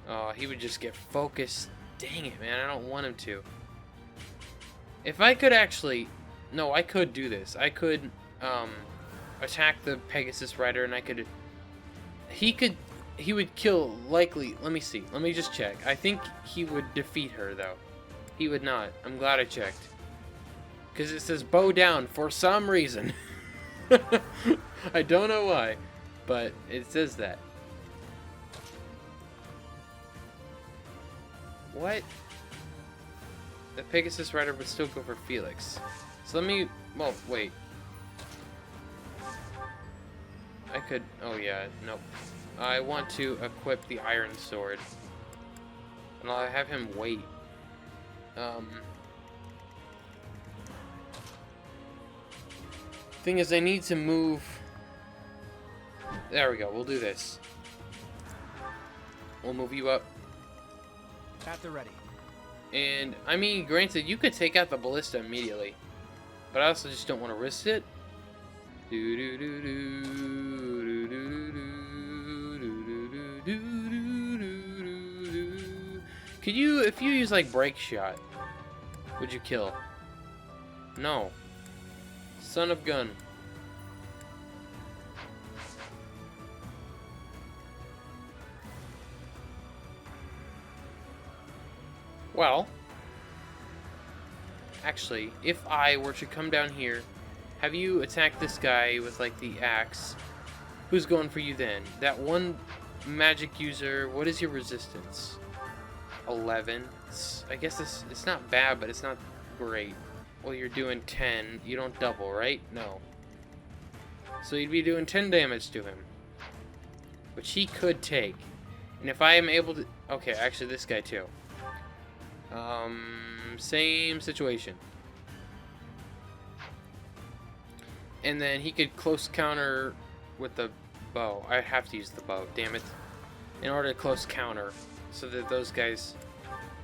Oh, he would just get focused. Dang it, man. I don't want him to. If I could actually... No, I could do this. I could attack the Pegasus rider and I could... He would kill, likely... Let me see. Let me just check. I think he would defeat her, though. He would not. I'm glad I checked. Because it says bow down for some reason. I don't know why, but it says that. What? The Pegasus rider would still go for Felix. So let me... Well, wait. I could... Oh, yeah. Nope. I want to equip the iron sword. And I'll have him wait. Thing is, I need to move... There we go. We'll do this. We'll move you up. At the ready. And, I mean, granted, you could take out the ballista immediately. But I also just don't want to risk it. Could you, if you use, like, break shot, would you kill? No. Son of gun. Well, actually, if I were to come down here, have you attack this guy with, like, the axe, who's going for you then? That one magic user, what is your resistance? 11. I guess it's not bad, but it's not great. Well, you're doing 10. You don't double, right? No. So you'd be doing 10 damage to him, which he could take. And if I am able to... Okay, actually, this guy, too. Same situation. And then he could close counter with the bow. I have to use the bow, damn it. In order to close counter, so that those guys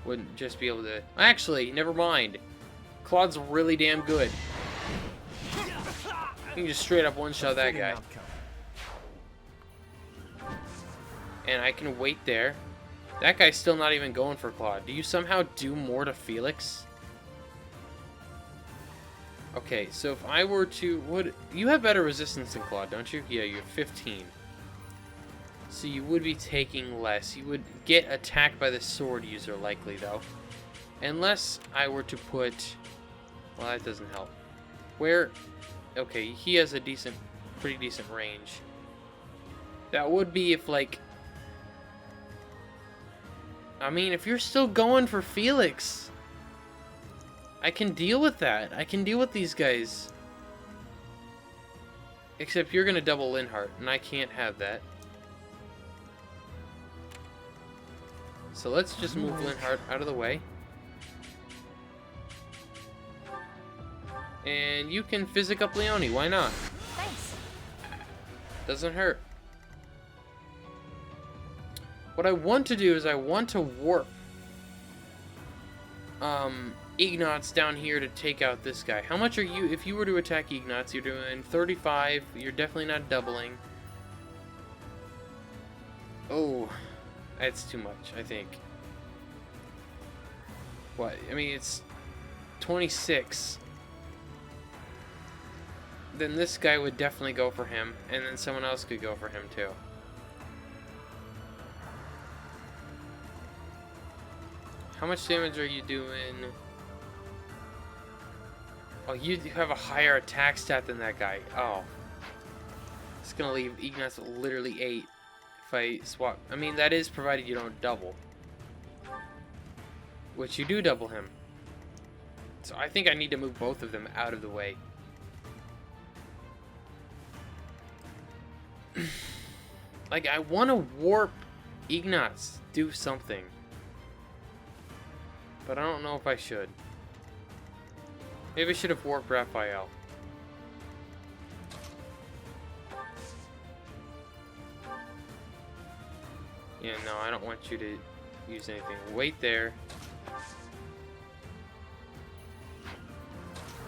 wouldn't just be able to... Actually, never mind. Claude's really damn good. You can just straight up one-shot that guy. And I can wait there. That guy's still not even going for Claude. Do you somehow do more to Felix? Okay, so if I were to... You have better resistance than Claude, don't you? Yeah, you have 15. So you would be taking less. You would get attacked by the sword user likely though. Unless I were to put... Well, that doesn't help. Where... Okay, he has a pretty decent range. That would be if, like... I mean, if you're still going for Felix, I can deal with that. I can deal with these guys. Except you're gonna double Linhardt, and I can't have that. So let's just move Linhardt out of the way. And you can physic up Leone, why not? Thanks. Doesn't hurt. What I want to do is I want to warp Ignatz down here to take out this guy. How much are you, if you were to attack Ignatz, you're doing 35, you're definitely not doubling. Oh, that's too much, I think. What, I mean, it's 26. Then this guy would definitely go for him, and then someone else could go for him too. How much damage are you doing? Oh, you have a higher attack stat than that guy. Oh. It's gonna leave Ignatz literally 8 if I swap. I mean, that is provided you don't double. Which you do double him. So I think I need to move both of them out of the way. Like, I want to warp Ignatz, do something. But I don't know if I should. Maybe I should have warped Raphael. Yeah, no, I don't want you to use anything. Wait there.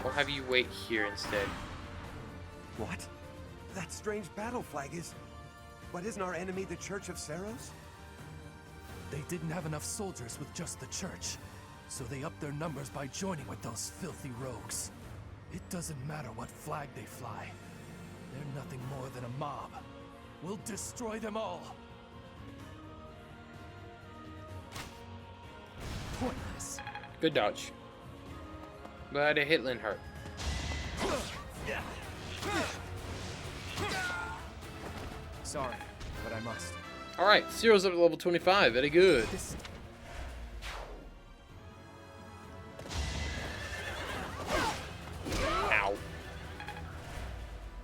I'll have you wait here instead. What? That strange battle flag is... But isn't our enemy the Church of Seros? They didn't have enough soldiers with just the church, so they upped their numbers by joining with those filthy rogues. It doesn't matter what flag they fly. They're nothing more than a mob. We'll destroy them all. Pointless. Good dodge. But I hit Linhardt. Sorry, but I must. Alright, Ciro's up to level 25. Very good. Ow.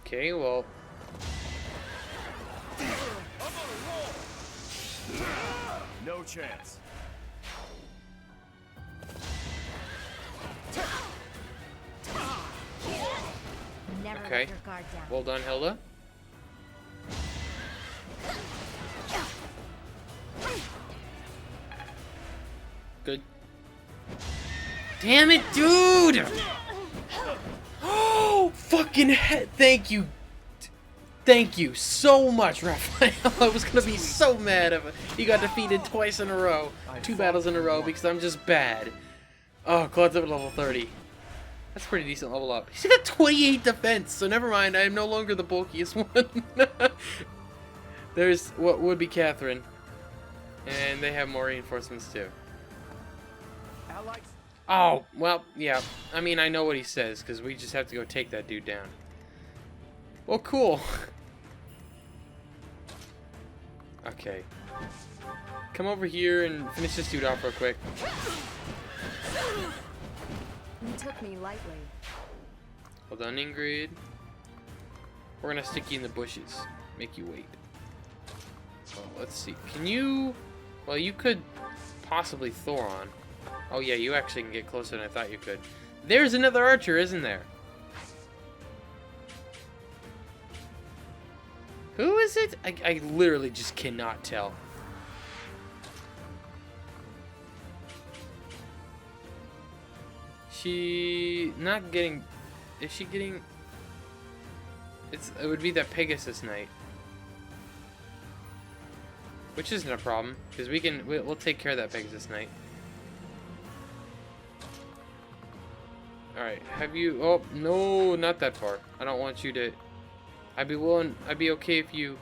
Okay, well. No chance. Never Okay. let your guard down. Well done, Hilda. Good. Damn it, dude! Oh, fucking head. Thank you. Thank you so much, Raphael. I was gonna be so mad if he got defeated twice in a row. 2 battles in a row because I'm just bad. Oh, Claude's up at level 30. That's a pretty decent level up. He's got 28 defense, so never mind. I am no longer the bulkiest one. There's what would be Catherine. And they have more reinforcements too. Oh, well, yeah. I mean, I know what he says, because we just have to go take that dude down. Well, cool. Okay. Come over here and finish this dude off real quick. You took me lightly. Well done, Ingrid. We're gonna stick you in the bushes. Make you wait. Oh, let's see. Can you... Well, you could possibly Thoron. Oh yeah, you actually can get closer than I thought you could. There's another archer, isn't there? Who is it? I literally just cannot tell. She not getting... Is she getting... It would be that Pegasus knight. Which isn't a problem, because we'll take care of that Pegasus knight. Alright, have you... Oh, no, not that far. I don't want you to... I'd be okay if you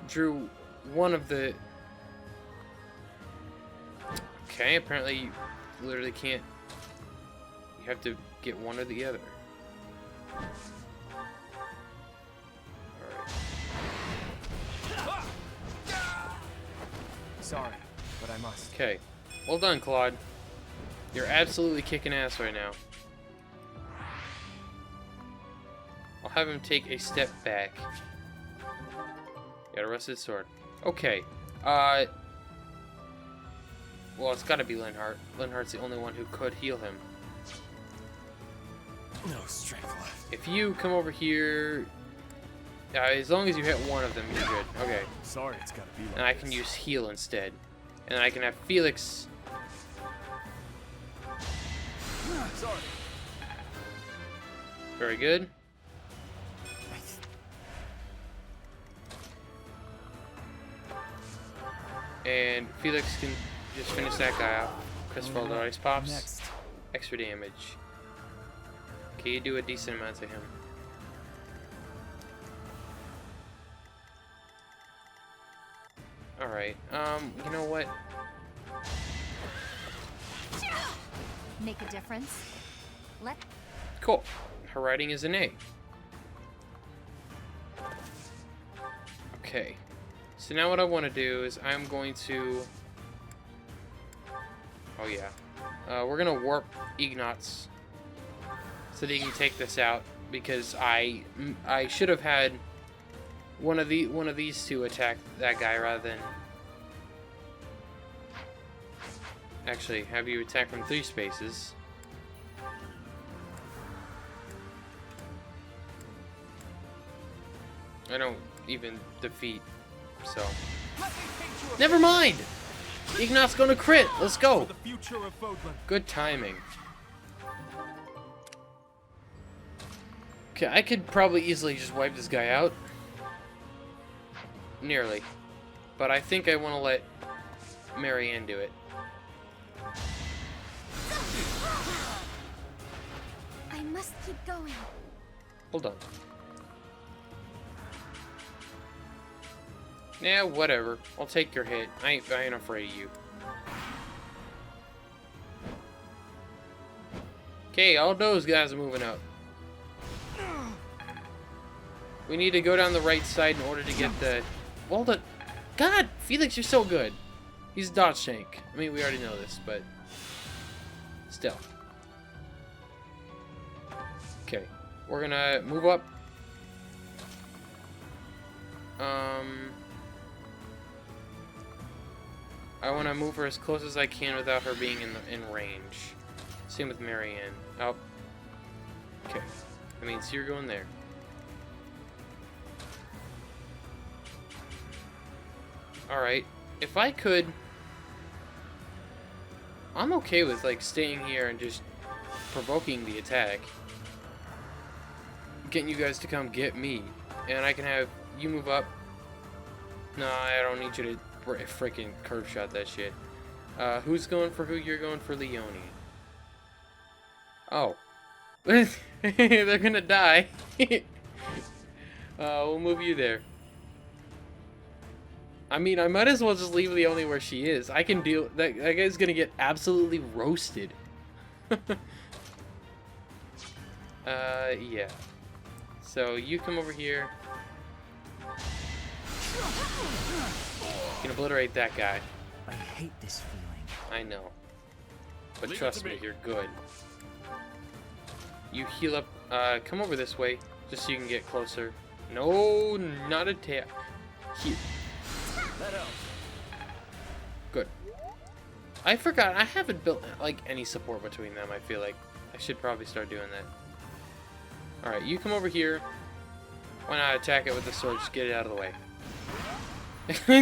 drew one of the... Okay, apparently you literally can't... You have to get one or the other. Alright. Sorry, but I must. Okay. Well done, Claude. You're absolutely kicking ass right now. I'll have him take a step back. Got a rusted sword. Okay. Well, it's gotta be Linhardt. Linhardt's the only one who could heal him. No strength left. If you come over here... as long as you hit one of them, you're good. Okay. Sorry, it's gotta be like And I can use heal instead. And I can have Felix... Sorry. Very good. And Felix can just finish that guy off. Crestfall Ice pops. Next. Extra damage. Okay, you do a decent amount to him. Alright, you know what? Make a difference. Let... Cool. Her writing is an A. Okay. So now what I want to do is I'm going to... Oh yeah. We're going to warp Ignatz so that he can take this out, because I should have had one of these two attack that guy rather than actually have you attack from 3 spaces. I don't even defeat, so never mind. Ignat's gonna crit. Let's go. For the future of Vodland. Good timing. Okay, I could probably easily just wipe this guy out. Nearly. But I think I want to let Marianne do it. I must keep going. Hold on. Yeah, whatever. I'll take your hit. I ain't afraid of you. Okay, all those guys are moving up. We need to go down the right side in order to get the... Well, the... God! Felix, you're so good. He's a dodge tank. I mean, we already know this, but... Still. Okay. We're gonna move up. I want to move her as close as I can without her being in range. Same with Marianne. Oh. Okay. I mean, so you're going there. Alright. If I could... I'm okay with, like, staying here and just provoking the attack. Getting you guys to come get me. And I can have you move up. No, I don't need you to freaking curve shot that shit. Who's going for who? You're going for Leone. Oh. They're gonna die. We'll move you there. I mean, I might as well just leave Leone where she is. I can deal... That guy's gonna get absolutely roasted. Yeah. So, you come over here. You can obliterate that guy. I hate this feeling. I know. But trust me, you're good. You heal up. Come over this way, just so you can get closer. No, not a tap. Heal. Good. I forgot. I haven't built like any support between them. I feel like I should probably start doing that. All right, you come over here. Why not attack it with the sword? Just get it out of the way.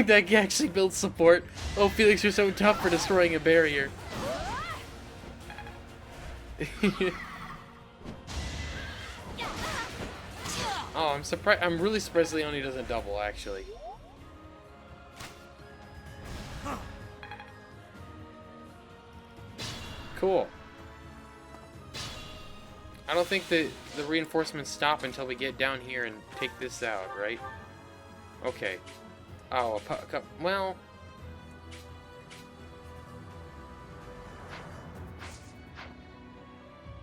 That actually builds support. Oh, Felix, you're so tough for destroying a barrier. Oh, I'm surprised. I'm really surprised Leone doesn't double, actually. Cool. I don't think the reinforcements stop until we get down here and take this out, right? Okay. Oh, well.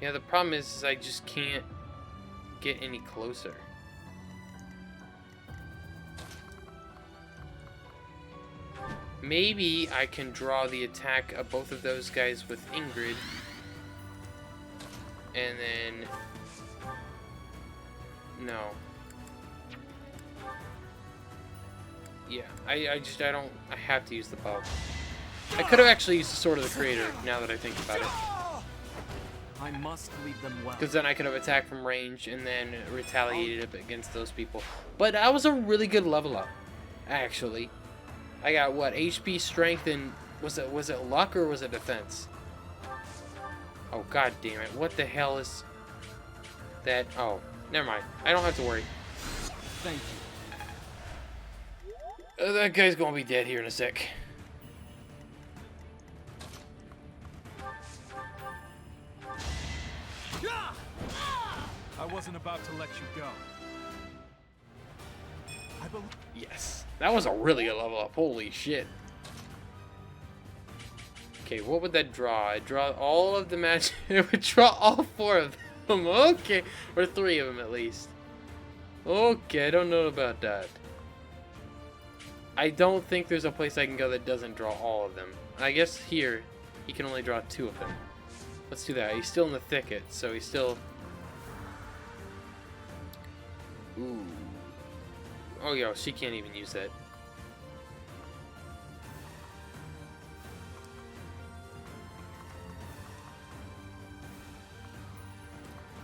Yeah, the problem is I just can't get any closer. Maybe I can draw the attack of both of those guys with Ingrid. And then... No. Yeah, I have to use the bow. I could have actually used the Sword of the Creator, now that I think about it. I must leave them well. Because then I could have attacked from range and then retaliated against those people. But that was a really good level up, actually. I got, what, HP, strength, and... Was it luck or was it defense? Oh, god damn it. What the hell is... that? Oh, never mind. I don't have to worry. Thank you. That guy's gonna be dead here in a sec. I wasn't about to let you go. Yes. That was a really good level up. Holy shit. Okay, what would that draw? I'd draw all of the magic. It would draw all 4 of them. Okay. Or 3 of them at least. Okay, I don't know about that. I don't think there's a place I can go that doesn't draw all of them. I guess here, he can only draw 2 of them. Let's do that. He's still in the thicket, so he's still... Ooh. Oh, yo, she can't even use that.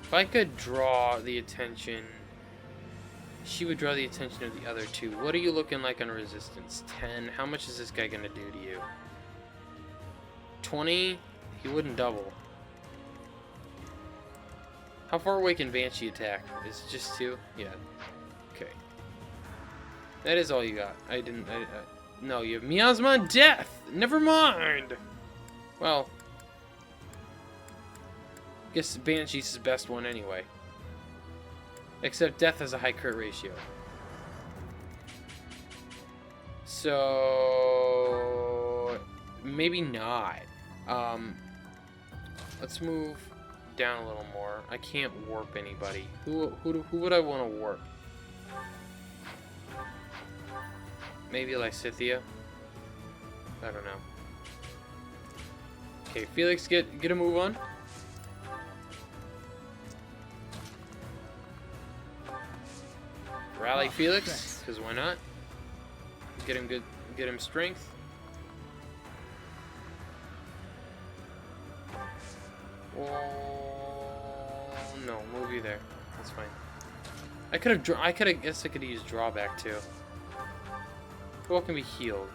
If I could draw the attention... She would draw the attention of the other 2. What are you looking like on resistance? 10. How much is this guy gonna do to you? 20? He wouldn't double. How far away can Banshee attack? Is it just 2? Yeah. Okay. That is all you got. No, you have Miasma and Death! Never mind! Well... guess Banshee's his best one anyway. Except Death has a high crit ratio. So... maybe not. Let's move down a little more. I can't warp anybody. Who would I want to warp? Maybe Lysithea? I don't know. Okay, Felix, get a move on. Rally Felix, because why not? Get him strength. Oh no, move you there. That's fine. I could have guess I could use drawback too. Who all can be healed?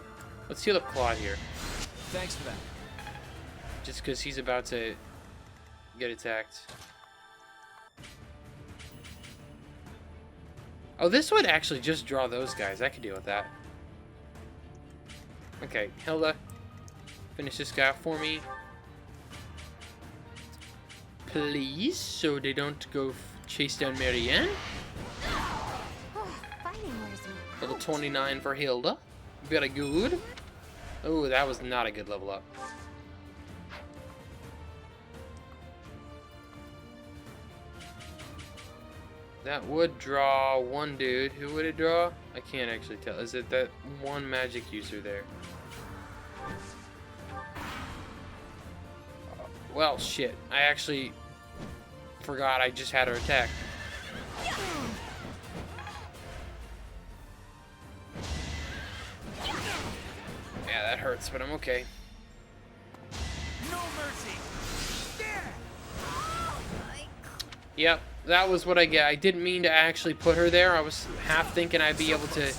Let's heal up Claude here. Thanks for that. Just because he's about to get attacked. Oh, this would actually just draw those guys. I could deal with that. Okay, Hilda, finish this guy off for me. Please, so they don't go chase down Marianne. Level 29 for Hilda. Very good. Oh, that was not a good level up. That would draw 1 dude. Who would it draw? I can't actually tell. Is it that 1 magic user there? Well, shit. I actually forgot I just had her attack. Yeah, that hurts, but I'm okay. No mercy. Yep, that was what I get. I didn't mean to actually put her there. I was half thinking I'd be able to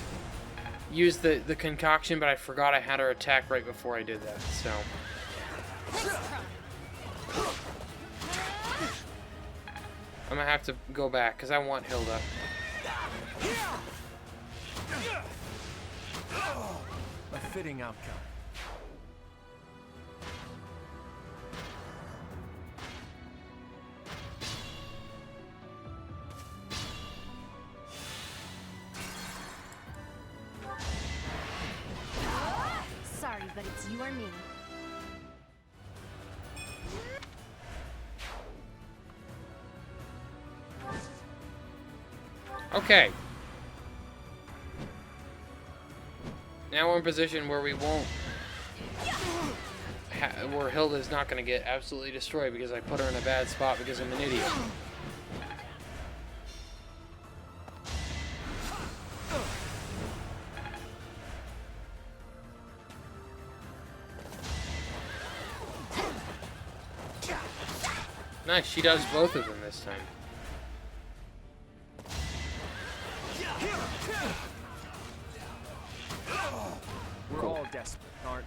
use the concoction, but I forgot I had her attack right before I did that, so... I'm gonna have to go back, because I want Hilda. A fitting outcome. It's you or me. Okay. Now we're in a position where we won't... where Hilda's not going to get absolutely destroyed because I put her in a bad spot because I'm an idiot. Nice, she does both of them this time. We're all desperate, aren't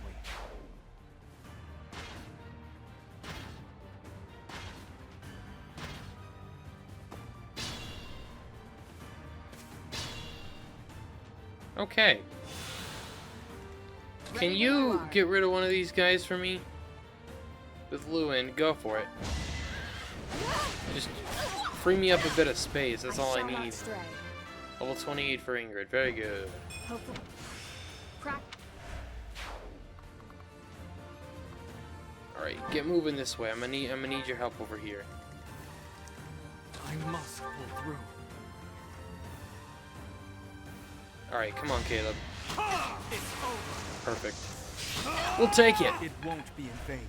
we? Okay. Can you get rid of one of these guys for me? With Lewin, go for it. Just free me up a bit of space, that's all I need. Level 28 for Ingrid, very good. Alright, get moving this way. I'm gonna need your help over here. I must pull through. Alright, come on, Caleb. It's over. Perfect. We'll take it. It won't be in vain.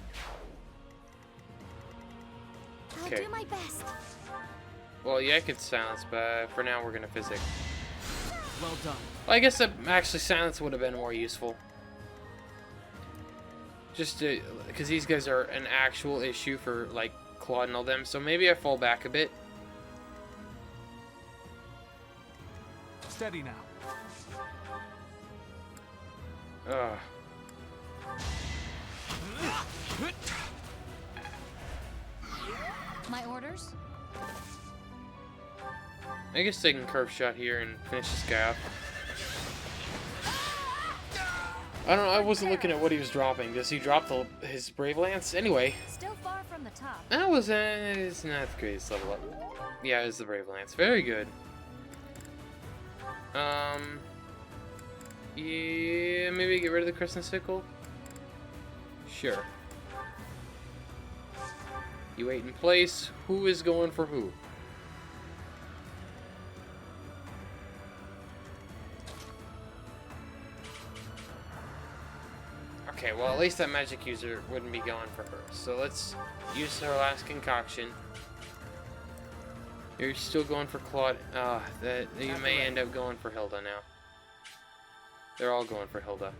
Okay. I'll do my best. Well, yeah, I could silence, but for now we're gonna physic. Well done. Well, I guess actually silence would have been more useful. Just because these guys are an actual issue for like Claude and all them, so maybe I fall back a bit. Steady now. Ugh. My orders? I guess they can curve shot here and finish this guy off. I don't know, I wasn't looking at what he was dropping. Does he drop his Brave Lance? Anyway. Still far from the top. That was it's not the greatest level up. Yeah, it's the Brave Lance. Very good. Yeah, maybe get rid of the Crescent Sickle? Sure. You wait in place. Who is going for who? Okay, well at least that magic user wouldn't be going for her. So let's use her last concoction. You're still going for Claude. That you may end up going for Hilda now. They're all going for Hilda.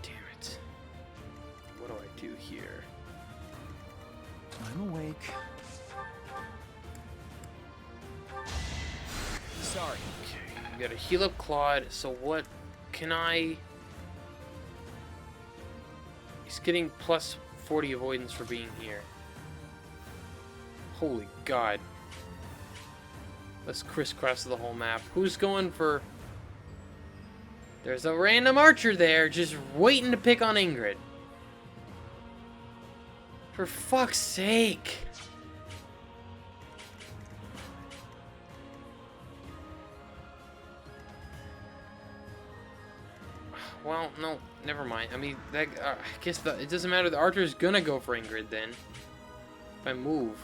Damn it. What do I do here? I'm awake. Sorry. Okay, we gotta heal up Claude, so what can I... He's getting plus 40 avoidance for being here. Holy God. Let's crisscross the whole map. Who's going for... There's a random archer there, just waiting to pick on Ingrid. For fuck's sake. Well, no, never mind. I mean, that, I guess it doesn't matter. The archer's gonna go for Ingrid then. If I move.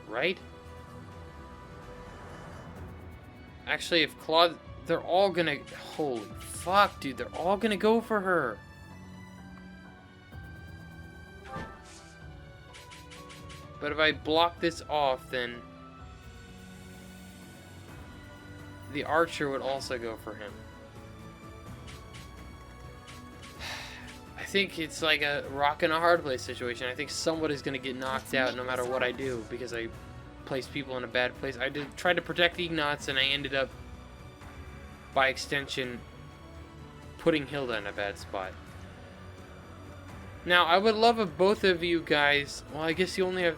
Right? Actually, if Claude... They're all gonna... Holy fuck, dude. They're all gonna go for her. But if I block this off, then... The archer would also go for him. I think it's like a rock and a hard place situation. I think somebody's gonna get knocked out no matter what I do because I placed people in a bad place. I tried to protect Ignots and I ended up, by extension, putting Hilda in a bad spot. Now, I would love if both of you guys... Well, I guess you only have...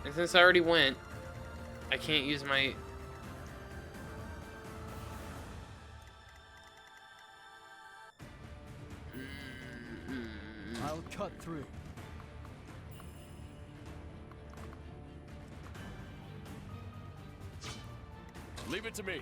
And since I already went, I can't use my... I'll cut through. Leave it to me.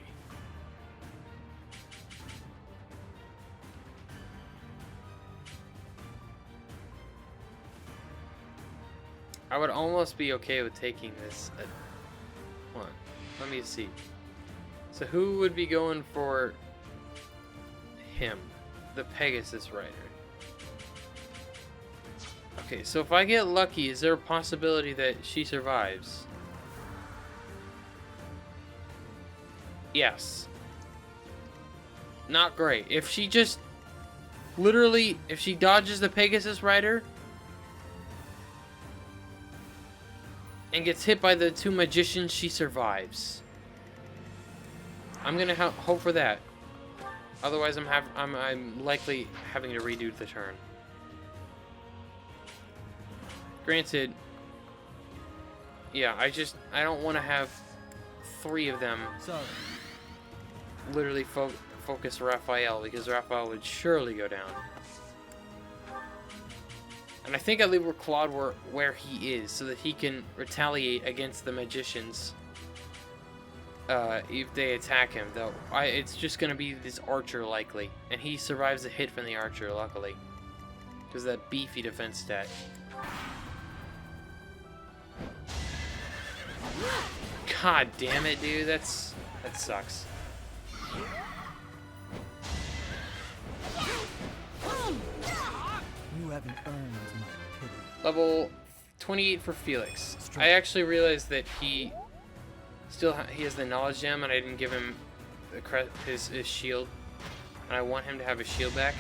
I would almost be okay with taking this. Hold on. Let me see. So who would be going for him? The Pegasus rider. Okay, so if I get lucky, is there a possibility that she survives? Yes. Not great. If she just literally, if she dodges the Pegasus rider and gets hit by the two magicians, she survives. I'm gonna hope for that. Otherwise, I'm likely having to redo the turn. Granted, yeah, I don't want to have 3 of them. Sorry. Literally focus Raphael, because Raphael would surely go down. And I think I leave Claude where he is, so that he can retaliate against the magicians if they attack him. Though it's just gonna be this archer likely, and he survives a hit from the archer luckily, because of that beefy defense stat. God damn it, dude! That sucks. You haven't earned my pity. Level 28 for Felix. I actually realized that he has the knowledge gem, and I didn't give him his shield, and I want him to have his shield back.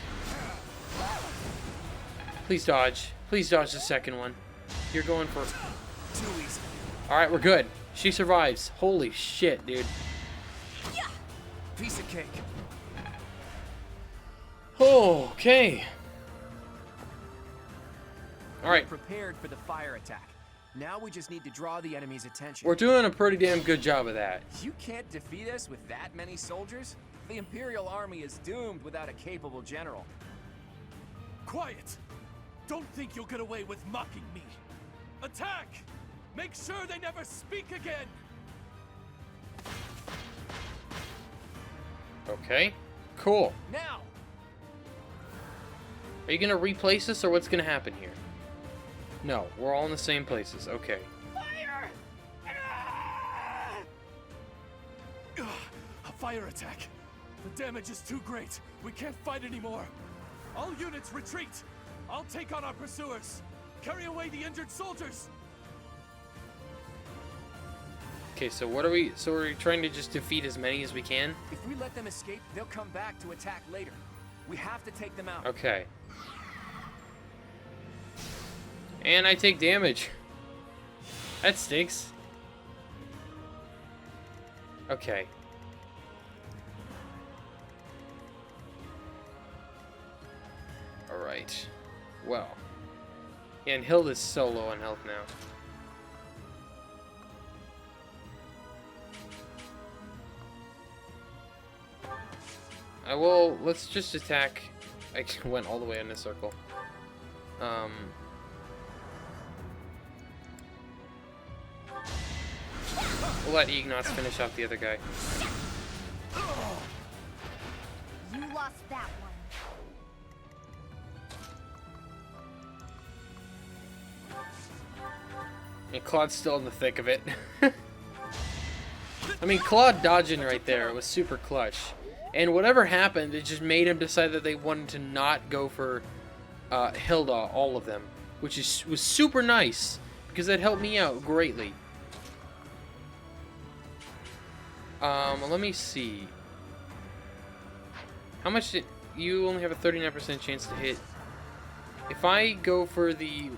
Please dodge. Please dodge the second one. You're going for... Too easy. Alright, we're good. She survives. Holy shit, dude. Piece of cake. Okay. Alright. We're prepared for the fire attack. Now we just need to draw the enemy's attention. We're doing a pretty damn good job of that. You can't defeat us with that many soldiers? The Imperial Army is doomed without a capable general. Quiet! Don't think you'll get away with mocking me. Attack! Make sure they never speak again! Okay. Cool. Now! Are you gonna replace us, or what's gonna happen here? No, we're all in the same places. Okay. Fire! A fire attack. The damage is too great. We can't fight anymore. All units retreat. I'll take on our pursuers. Carry away the injured soldiers. Okay, so what are we... So we're trying to just defeat as many as we can? If we let them escape, they'll come back to attack later. We have to take them out. Okay. And I take damage. That stinks. Okay. Alright. Well. Yeah, and Hilda's so low on health now. I will... Let's just attack... I went all the way in a circle. We'll let Ignatz finish off the other guy. You lost that one. And Claude's still in the thick of it. I mean, Claude dodging right there was super clutch. And whatever happened, it just made him decide that they wanted to not go for Hilda, all of them. Which was super nice, because that helped me out greatly. Let me see. How much did... You only have a 39% chance to hit. If I go for the...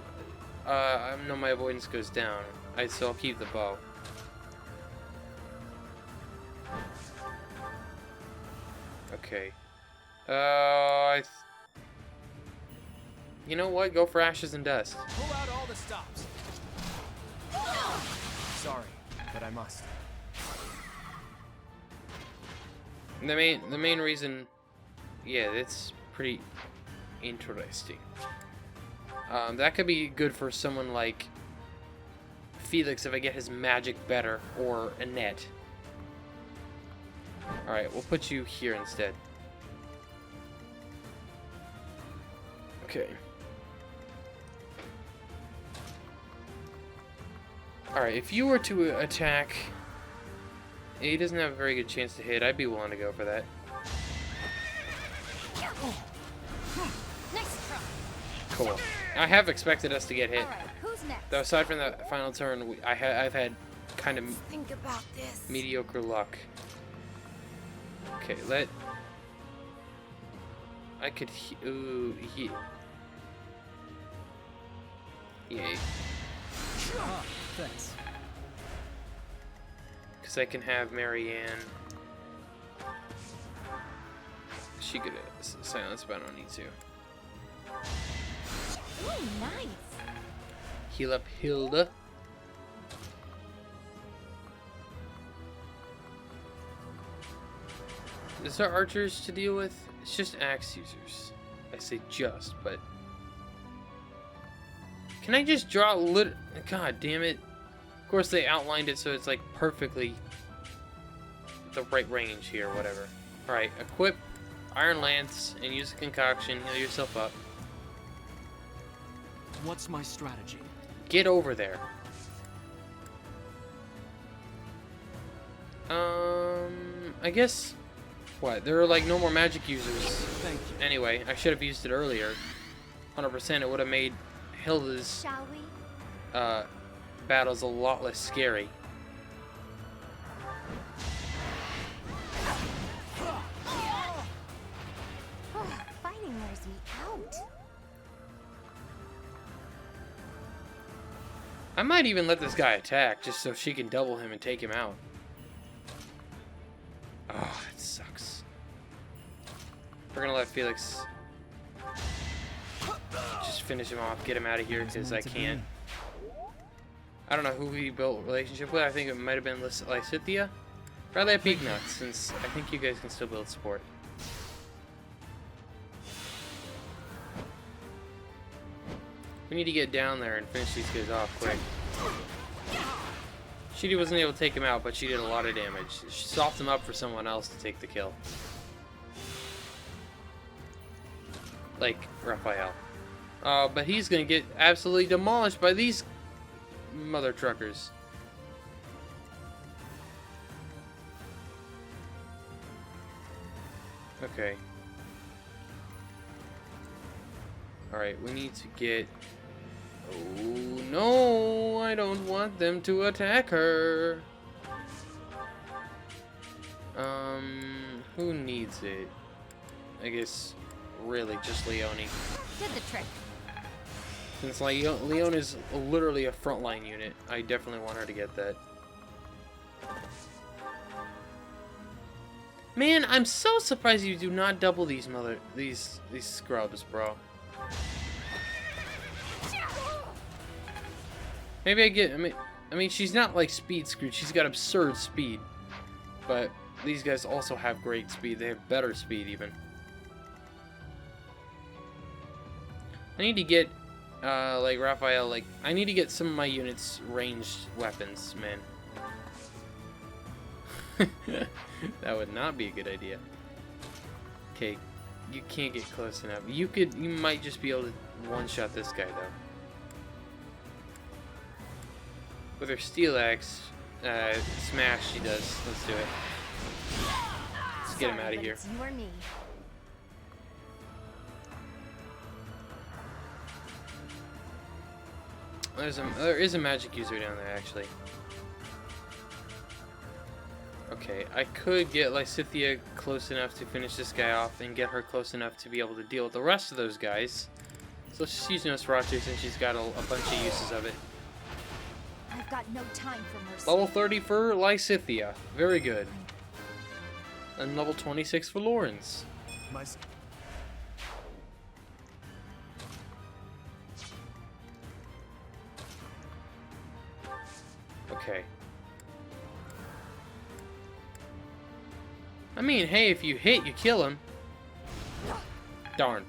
no, my avoidance goes down. So I'll keep the bow. Okay. You know what? Go for Ashes and Dust. Pull out all the stops. sorry, but I must. The main reason, yeah, that's pretty interesting. That could be good for someone like Felix if I get his magic better, or Annette. Alright, we'll put you here instead. Okay. Alright, if you were to attack... He doesn't have a very good chance to hit. I'd be willing to go for that. Nice try. Cool. I have expected us to get hit. Alright, who's next? Though aside from the final turn, I've had kind of Think about this. mediocre luck. Okay, let... I could... Ooh, Yay. Ah, thanks. Because I can have Marianne. She could silence, but I don't need to. Ooh, nice. Heal up Hilda. Is there archers to deal with? It's just axe users. I say just, but... Can I just draw God damn it. Of course they outlined it so it's like perfectly the right range here, whatever. Alright, equip Iron Lance and use a concoction, heal yourself up. What's my strategy? Get over there. I guess... What? There are like no more magic users. Thank you. Anyway, I should have used it earlier. 100% it would have made Hilda's Shall we? battles a lot less scary. Fighting wears me out. I might even let this guy attack just so she can double him and take him out. Oh, it sucks. We're gonna let Felix just finish him off, get him out of here because I can't. I don't know who he built a relationship with. I think it might have been Lysithea. Rather at Big Nuts, since I think you guys can still build support. We need to get down there and finish these guys off quick. She wasn't able to take him out, but she did a lot of damage. She softened him up for someone else to take the kill. Like Raphael. But he's gonna get absolutely demolished by these mother truckers. Okay. Alright, we need to get... Oh no, I don't want them to attack her. Who needs it? I guess really just Leone. Did the trick. Since Leone is literally a frontline unit, I definitely want her to get that. Man, I'm so surprised you do not double these scrubs, bro. Maybe I mean, she's not like speed screwed. She's got absurd speed, but these guys also have great speed. They have better speed even. I need to get, like Raphael. Like I need to get some of my units ranged weapons, man. That would not be a good idea. Okay, you can't get close enough. You might just be able to one-shot this guy though. With her steel axe, smash she does. Let's do it. Let's get him out of here. It's you or me. There is a magic user down there actually. Okay, I could get Lysithea close enough to finish this guy off and get her close enough to be able to deal with the rest of those guys. So let's just use Nosferatu since she's got a bunch of uses of it. I've got no time for mercy. Level 30 for Lysithea. Very good. And level 26 for Lawrence. Okay. I mean, hey, if you hit, you kill him. Darn.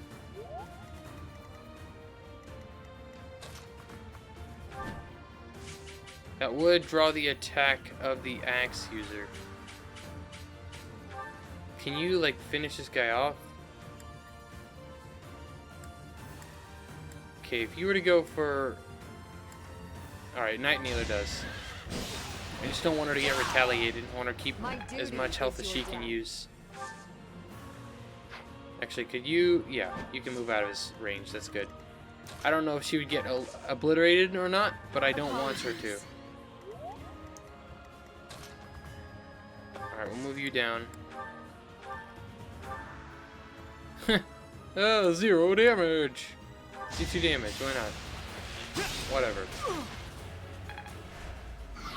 That would draw the attack of the axe user. Can you, like, finish this guy off? Okay, if you were to go for... Alright, Night Kneeler does. I just don't want her to get retaliated. I want her to keep as much health as she can use. Actually, could you... Yeah, you can move out of his range. That's good. I don't know if she would get obliterated or not, but I don't want her to. Alright, we'll move you down. Oh, 0 damage! C2 damage, why not? Whatever.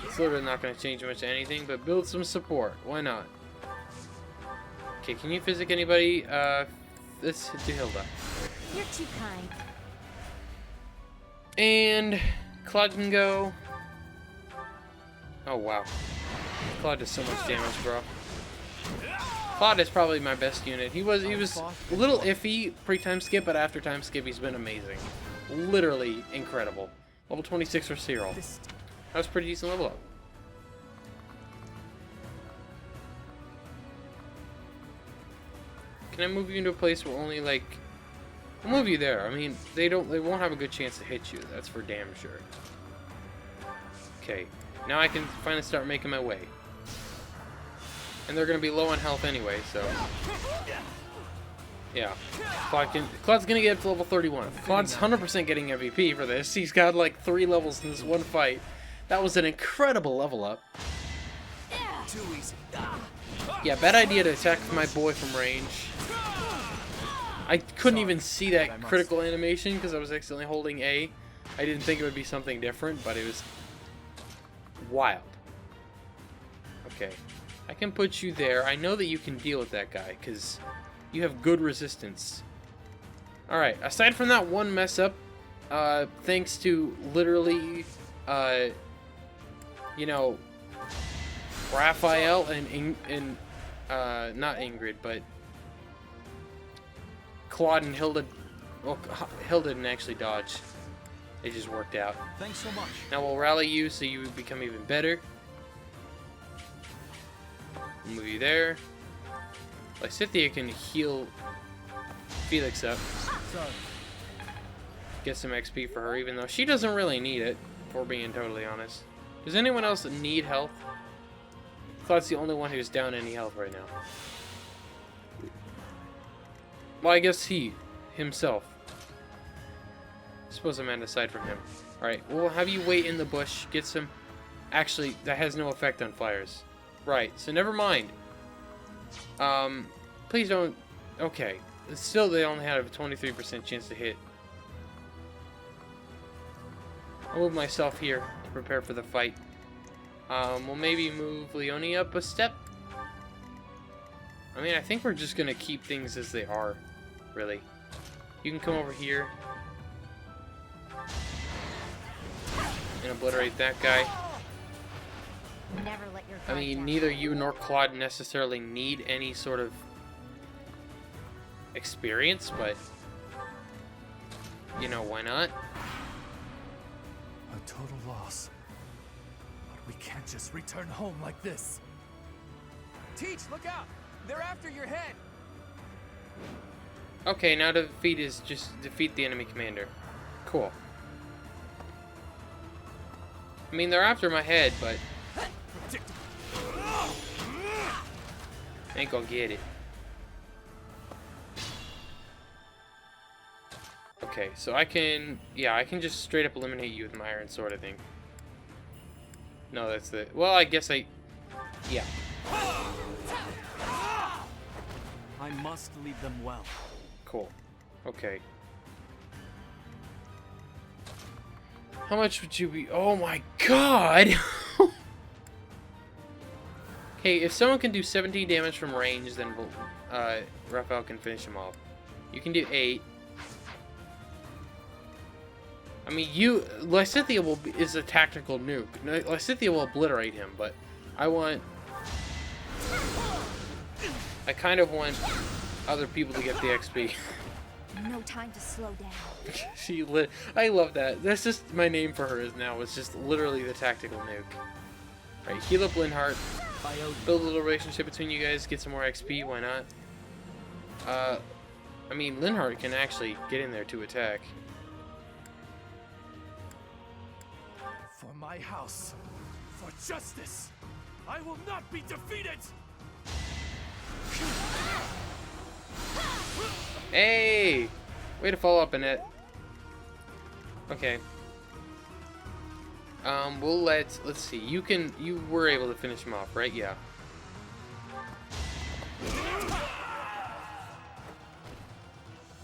It's literally not going to change much of anything, but build some support. Why not? Okay, can you physic anybody? Let's do Hilda. You're too kind. And Claude can go. Oh, wow. Claude does so much damage, bro. Claude is probably my best unit. He was a little iffy pre-time skip, but after time skip, he's been amazing. Literally incredible. Level 26 for Cyril. That was a pretty decent level up. Can I move you into a place where only, like... I'll move you there. I mean, they won't have a good chance to hit you. That's for damn sure. Okay. Now I can finally start making my way. And they're going to be low on health anyway, so... Yeah. Claude's going to get up to level 31. Claude's 100% getting MVP for this. He's got like 3 levels in this one fight. That was an incredible level up. Too easy. Yeah, bad idea to attack my boy from range. I couldn't even see that critical animation because I was accidentally holding A. I didn't think it would be something different, but it was wild. Okay. I can put you there. I know that you can deal with that guy because you have good resistance. Alright, aside from that one mess up, thanks to literally, you know, Raphael and not Ingrid, but Claude and Hilda. Well, Hilda didn't actually dodge. They just worked out. Thanks so much. Now we'll rally you so you become even better. Move you there. Lysithea can heal Felix up. Get some XP for her, even though she doesn't really need it, if we're being totally honest. Does anyone else need health? Claude's the only one who's down any health right now. Well, I guess himself. I suppose I'm aside from him. Alright, we'll have you wait in the bush, get some... Actually, that has no effect on flyers. Right, so never mind. Please don't... Okay. Still, they only had a 23% chance to hit. I'll move myself here to prepare for the fight. We'll maybe move Leonie up a step. I mean, I think we're just gonna keep things as they are, really. You can come over here and obliterate that guy. Never let your I mean, neither you nor Claude necessarily need any sort of experience, but you know, why not? A total loss. But we can't just return home like this. Teach, look out! They're after your head! Okay, now to defeat is just defeat the enemy commander. Cool. I mean, they're after my head, but ain't gonna get it. Okay, so I can just straight up eliminate you with my iron sword, I think. No, that's the... Well, I guess yeah. I must lead them well. Cool. Okay. How much would you be... Oh my god! Okay, if someone can do 17 damage from range, then Raphael can finish him off. You can do 8. I mean, Lysithea is a tactical nuke. Lysithea will obliterate him, but I kind of want other people to get the XP. No time to slow down. I love that. That's just my name for her is now. It's just literally the tactical nuke. Right, heal up Linhardt. Build a little relationship between you guys. Get some more XP. Why not? I mean, Linhardt can actually get in there to attack. For my house, for justice, I will not be defeated! Hey! Way to follow up, Annette. Okay. Let's see. You were able to finish him off, right? Yeah.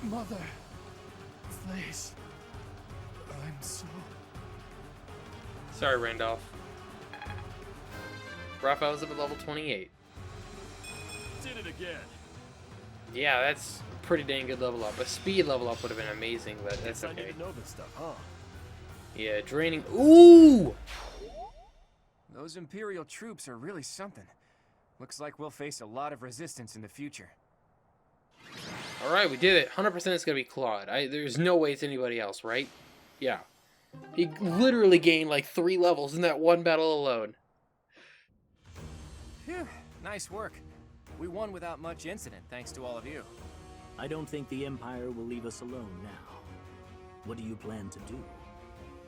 Mother, please. I'm so... Sorry, Randolph. Raphael's up at level 28. Did it again. Yeah, that's a pretty dang good level up. A speed level up would have been amazing, but that's I okay. need to know this stuff, huh? Yeah, draining. Ooh! Those Imperial troops are really something. Looks like we'll face a lot of resistance in the future. Alright, we did it. 100% it's gonna be Claude. There's no way it's anybody else, right? Yeah. He literally gained like 3 levels in that one battle alone. Phew, nice work. We won without much incident, thanks to all of you. I don't think the Empire will leave us alone now. What do you plan to do?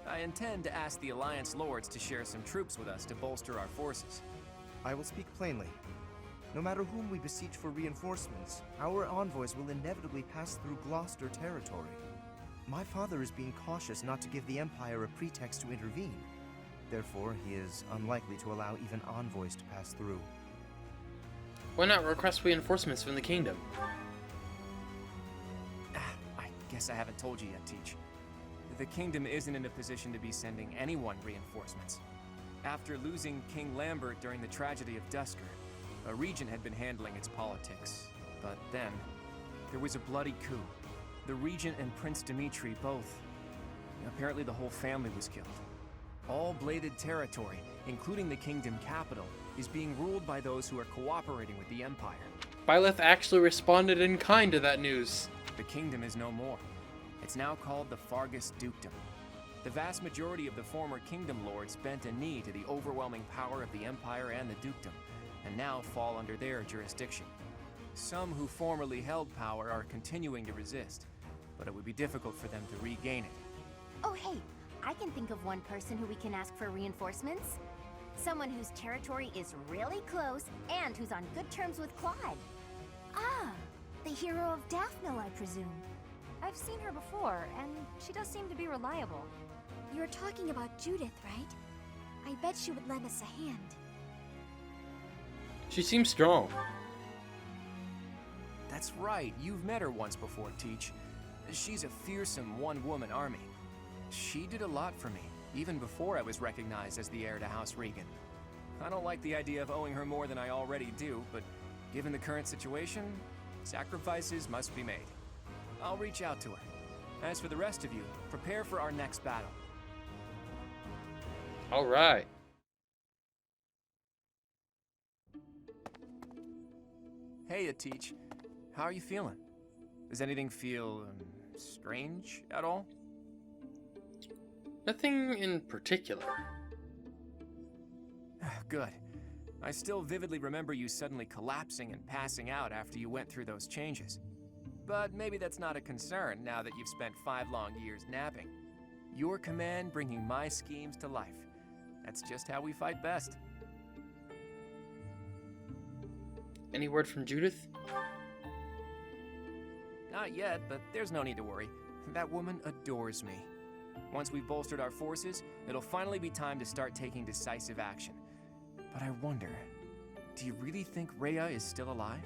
I intend to ask the Alliance Lords to share some troops with us to bolster our forces. I will speak plainly. No matter whom we beseech for reinforcements, our envoys will inevitably pass through Gloucester territory. My father is being cautious not to give the Empire a pretext to intervene. Therefore, he is unlikely to allow even envoys to pass through. Why not request reinforcements from the kingdom? I guess I haven't told you yet, Teach. The kingdom isn't in a position to be sending anyone reinforcements. After losing King Lambert during the tragedy of Dusker, a regent had been handling its politics. But then, there was a bloody coup. The regent and Prince Dimitri both. Apparently the whole family was killed. All bladed territory, including the kingdom capital, is being ruled by those who are cooperating with the Empire. Byleth actually responded in kind to that news. The kingdom is no more. It's now called the Fargus Dukedom. The vast majority of the former kingdom lords bent a knee to the overwhelming power of the Empire and the Dukedom, and now fall under their jurisdiction. Some who formerly held power are continuing to resist, but it would be difficult for them to regain it. Oh hey, I can think of one person who we can ask for reinforcements. Someone whose territory is really close and who's on good terms with Claude. Ah, the hero of Daphne, I presume. I've seen her before, and she does seem to be reliable. You're talking about Judith, right? I bet she would lend us a hand. She seems strong. That's right, you've met her once before, Teach. She's a fearsome one-woman army. She did a lot for me, even before I was recognized as the heir to House Regan. I don't like the idea of owing her more than I already do, but given the current situation, sacrifices must be made. I'll reach out to her. As for the rest of you, prepare for our next battle. Alright. Hey, Teach. How are you feeling? Does anything feel strange at all? Nothing in particular. Good. I still vividly remember you suddenly collapsing and passing out after you went through those changes. But maybe that's not a concern now that you've spent 5 long years napping. Your command bringing my schemes to life. That's just how we fight best. Any word from Judith? Not yet, but there's no need to worry. That woman adores me. Once we've bolstered our forces, it'll finally be time to start taking decisive action. But I wonder, do you really think Rhea is still alive?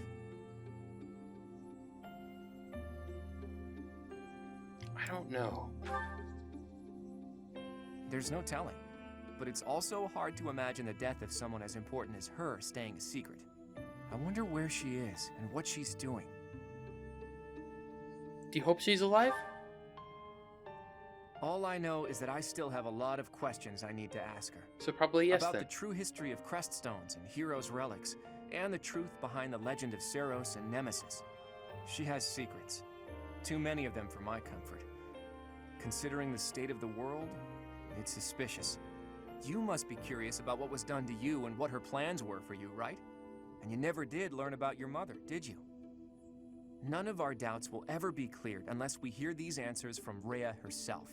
I don't know. There's no telling, but it's also hard to imagine the death of someone as important as her staying a secret. I wonder where she is and what she's doing. Do you hope she's alive? All All I know is that I still have a lot of questions I need to ask her. So probably yes About then. the true history of Creststones and Heroes' relics, and the truth behind the legend of Seros and Nemesis. She has secrets. Too many of them for my comfort. Considering the state of the world, it's suspicious. You must be curious about what was done to you and what her plans were for you, right? And you never did learn about your mother, did you? None of our doubts will ever be cleared unless we hear these answers from Rhea herself.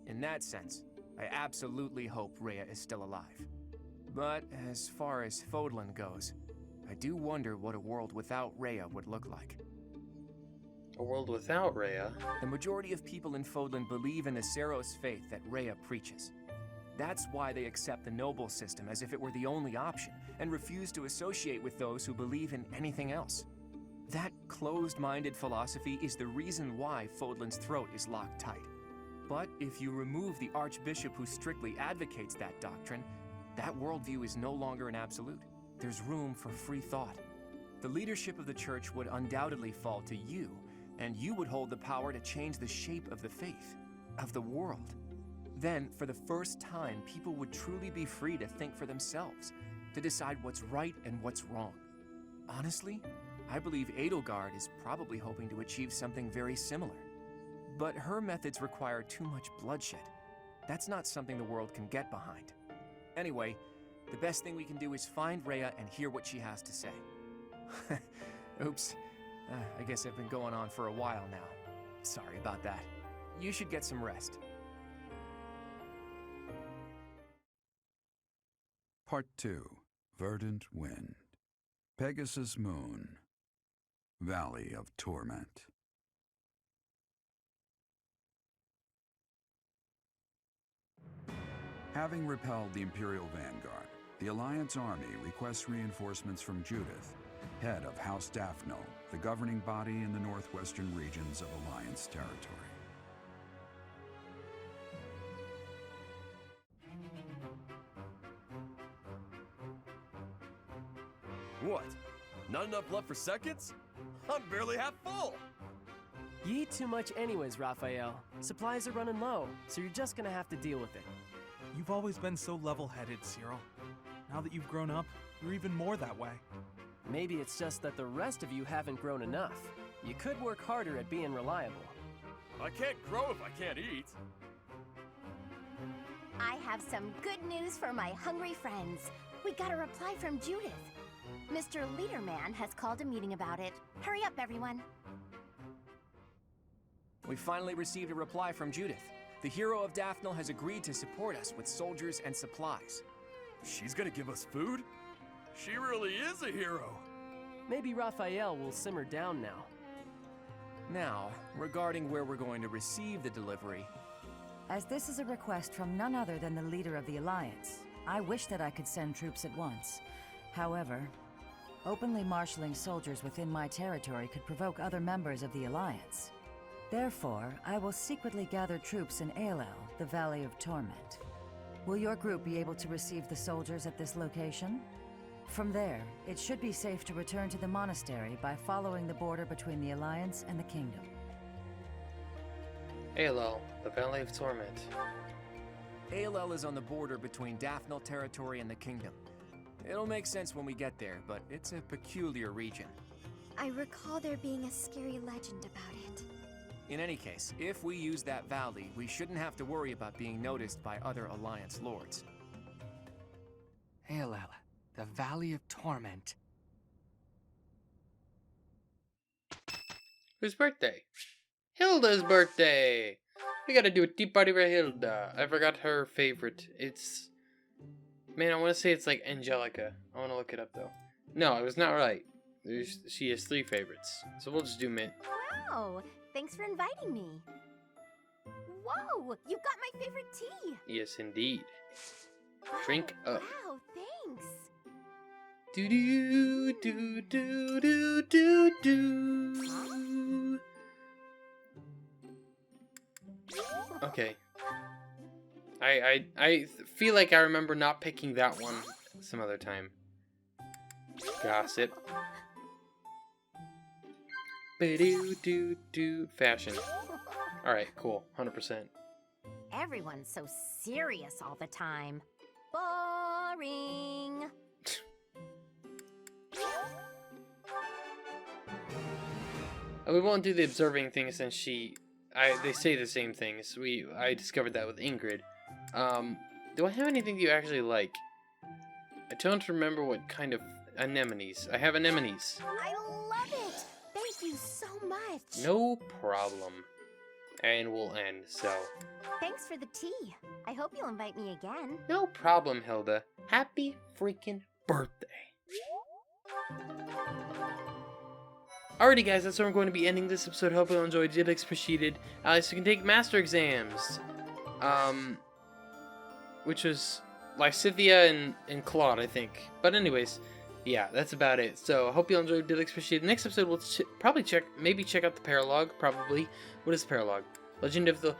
In that sense, I absolutely hope Rhea is still alive. But as far as Fodlan goes, I do wonder what a world without Rhea would look like. A world without Rhea? The majority of people in Fodlan believe in the Seros faith that Rhea preaches. That's why they accept the noble system as if it were the only option, and refuse to associate with those who believe in anything else. That closed-minded philosophy is the reason why Fodlan's throat is locked tight. But if you remove the Archbishop who strictly advocates that doctrine, that worldview is no longer an absolute. There's room for free thought. The leadership of the Church would undoubtedly fall to you, and you would hold the power to change the shape of the faith, of the world. Then, for the first time, people would truly be free to think for themselves, to decide what's right and what's wrong. Honestly, I believe Edelgard is probably hoping to achieve something very similar. But her methods require too much bloodshed. That's not something the world can get behind. Anyway, the best thing we can do is find Rhea and hear what she has to say. Oops. I guess I've been going on for a while now. Sorry about that. You should get some rest. Part 2. Verdant Wind. Pegasus Moon. Valley of Torment. Having repelled the Imperial Vanguard, the Alliance Army requests reinforcements from Judith, head of House Daphno, the governing body in the northwestern regions of Alliance territory. What? Not enough left for seconds? I'm barely half full! You eat too much anyways, Raphael. Supplies are running low, so you're just gonna have to deal with it. You've always been so level-headed, Cyril. Now that you've grown up, you're even more that way. Maybe it's just that the rest of you haven't grown enough. You could work harder at being reliable. I can't grow if I can't eat. I have some good news for my hungry friends. We got a reply from Judith. Mr. Leaderman has called a meeting about it. Hurry up, everyone. We finally received a reply from Judith. The hero of Daphnel has agreed to support us with soldiers and supplies. She's gonna give us food? She really is a hero. Maybe Raphael will simmer down now. Now, regarding where we're going to receive the delivery. As this is a request from none other than the leader of the Alliance, I wish that I could send troops at once. However, openly marshaling soldiers within my territory could provoke other members of the Alliance. Therefore, I will secretly gather troops in Aelel, the Valley of Torment. Will your group be able to receive the soldiers at this location? From there, it should be safe to return to the monastery by following the border between the Alliance and the Kingdom. Aelel, the Valley of Torment. Aelel is on the border between Daphnel territory and the Kingdom. It'll make sense when we get there, but it's a peculiar region. I recall there being a scary legend about it. In any case, if we use that valley, we shouldn't have to worry about being noticed by other Alliance lords. Aelel, the Valley of Torment. Whose birthday? Hilda's birthday! We gotta do a tea party for Hilda. I forgot her favorite. It's... Man, I want to say it's like Angelica. I want to look it up though. No, I was not right. She has 3 favorites. So we'll just do mint. Wow! Thanks for inviting me. Whoa! You got my favorite tea! Yes, indeed. Drink up. Wow, thanks! Do do do do do do do. Okay. I feel like I remember not picking that one some other time. Gossip. Ba-do-do-do. Fashion. Alright, cool. 100%. everyone's so serious all the time. Boring. We won't do the observing thing since they say the same things. I discovered that with Ingrid. Do I have anything you actually like? I don't remember what kind of anemones. I have anemones. I love it! Thank you so much! No problem. And we'll end, so. Thanks for the tea. I hope you'll invite me again. No problem, Hilda. Happy freaking birthday. Alrighty guys, that's where I'm going to be ending this episode. Hope you enjoyed. Did appreciated. So you can take master exams. Which was Lysithia and Claude, I think. But anyways, yeah, that's about it. So I hope you enjoyed. Did appreciate. Next episode we'll probably check out the paralog. Probably. What is the paralog? Legend of the.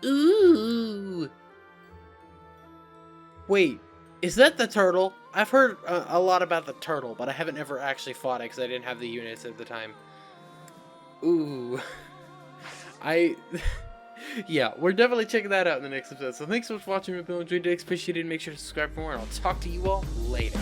Ooh. Wait, is that the turtle? I've heard a lot about the turtle, but I haven't ever actually fought it because I didn't have the units at the time. Ooh. Yeah, we're definitely checking that out in the next episode. So thanks so much for watching. If you enjoyed it, appreciate it. Make sure to subscribe for more, and I'll talk to you all later.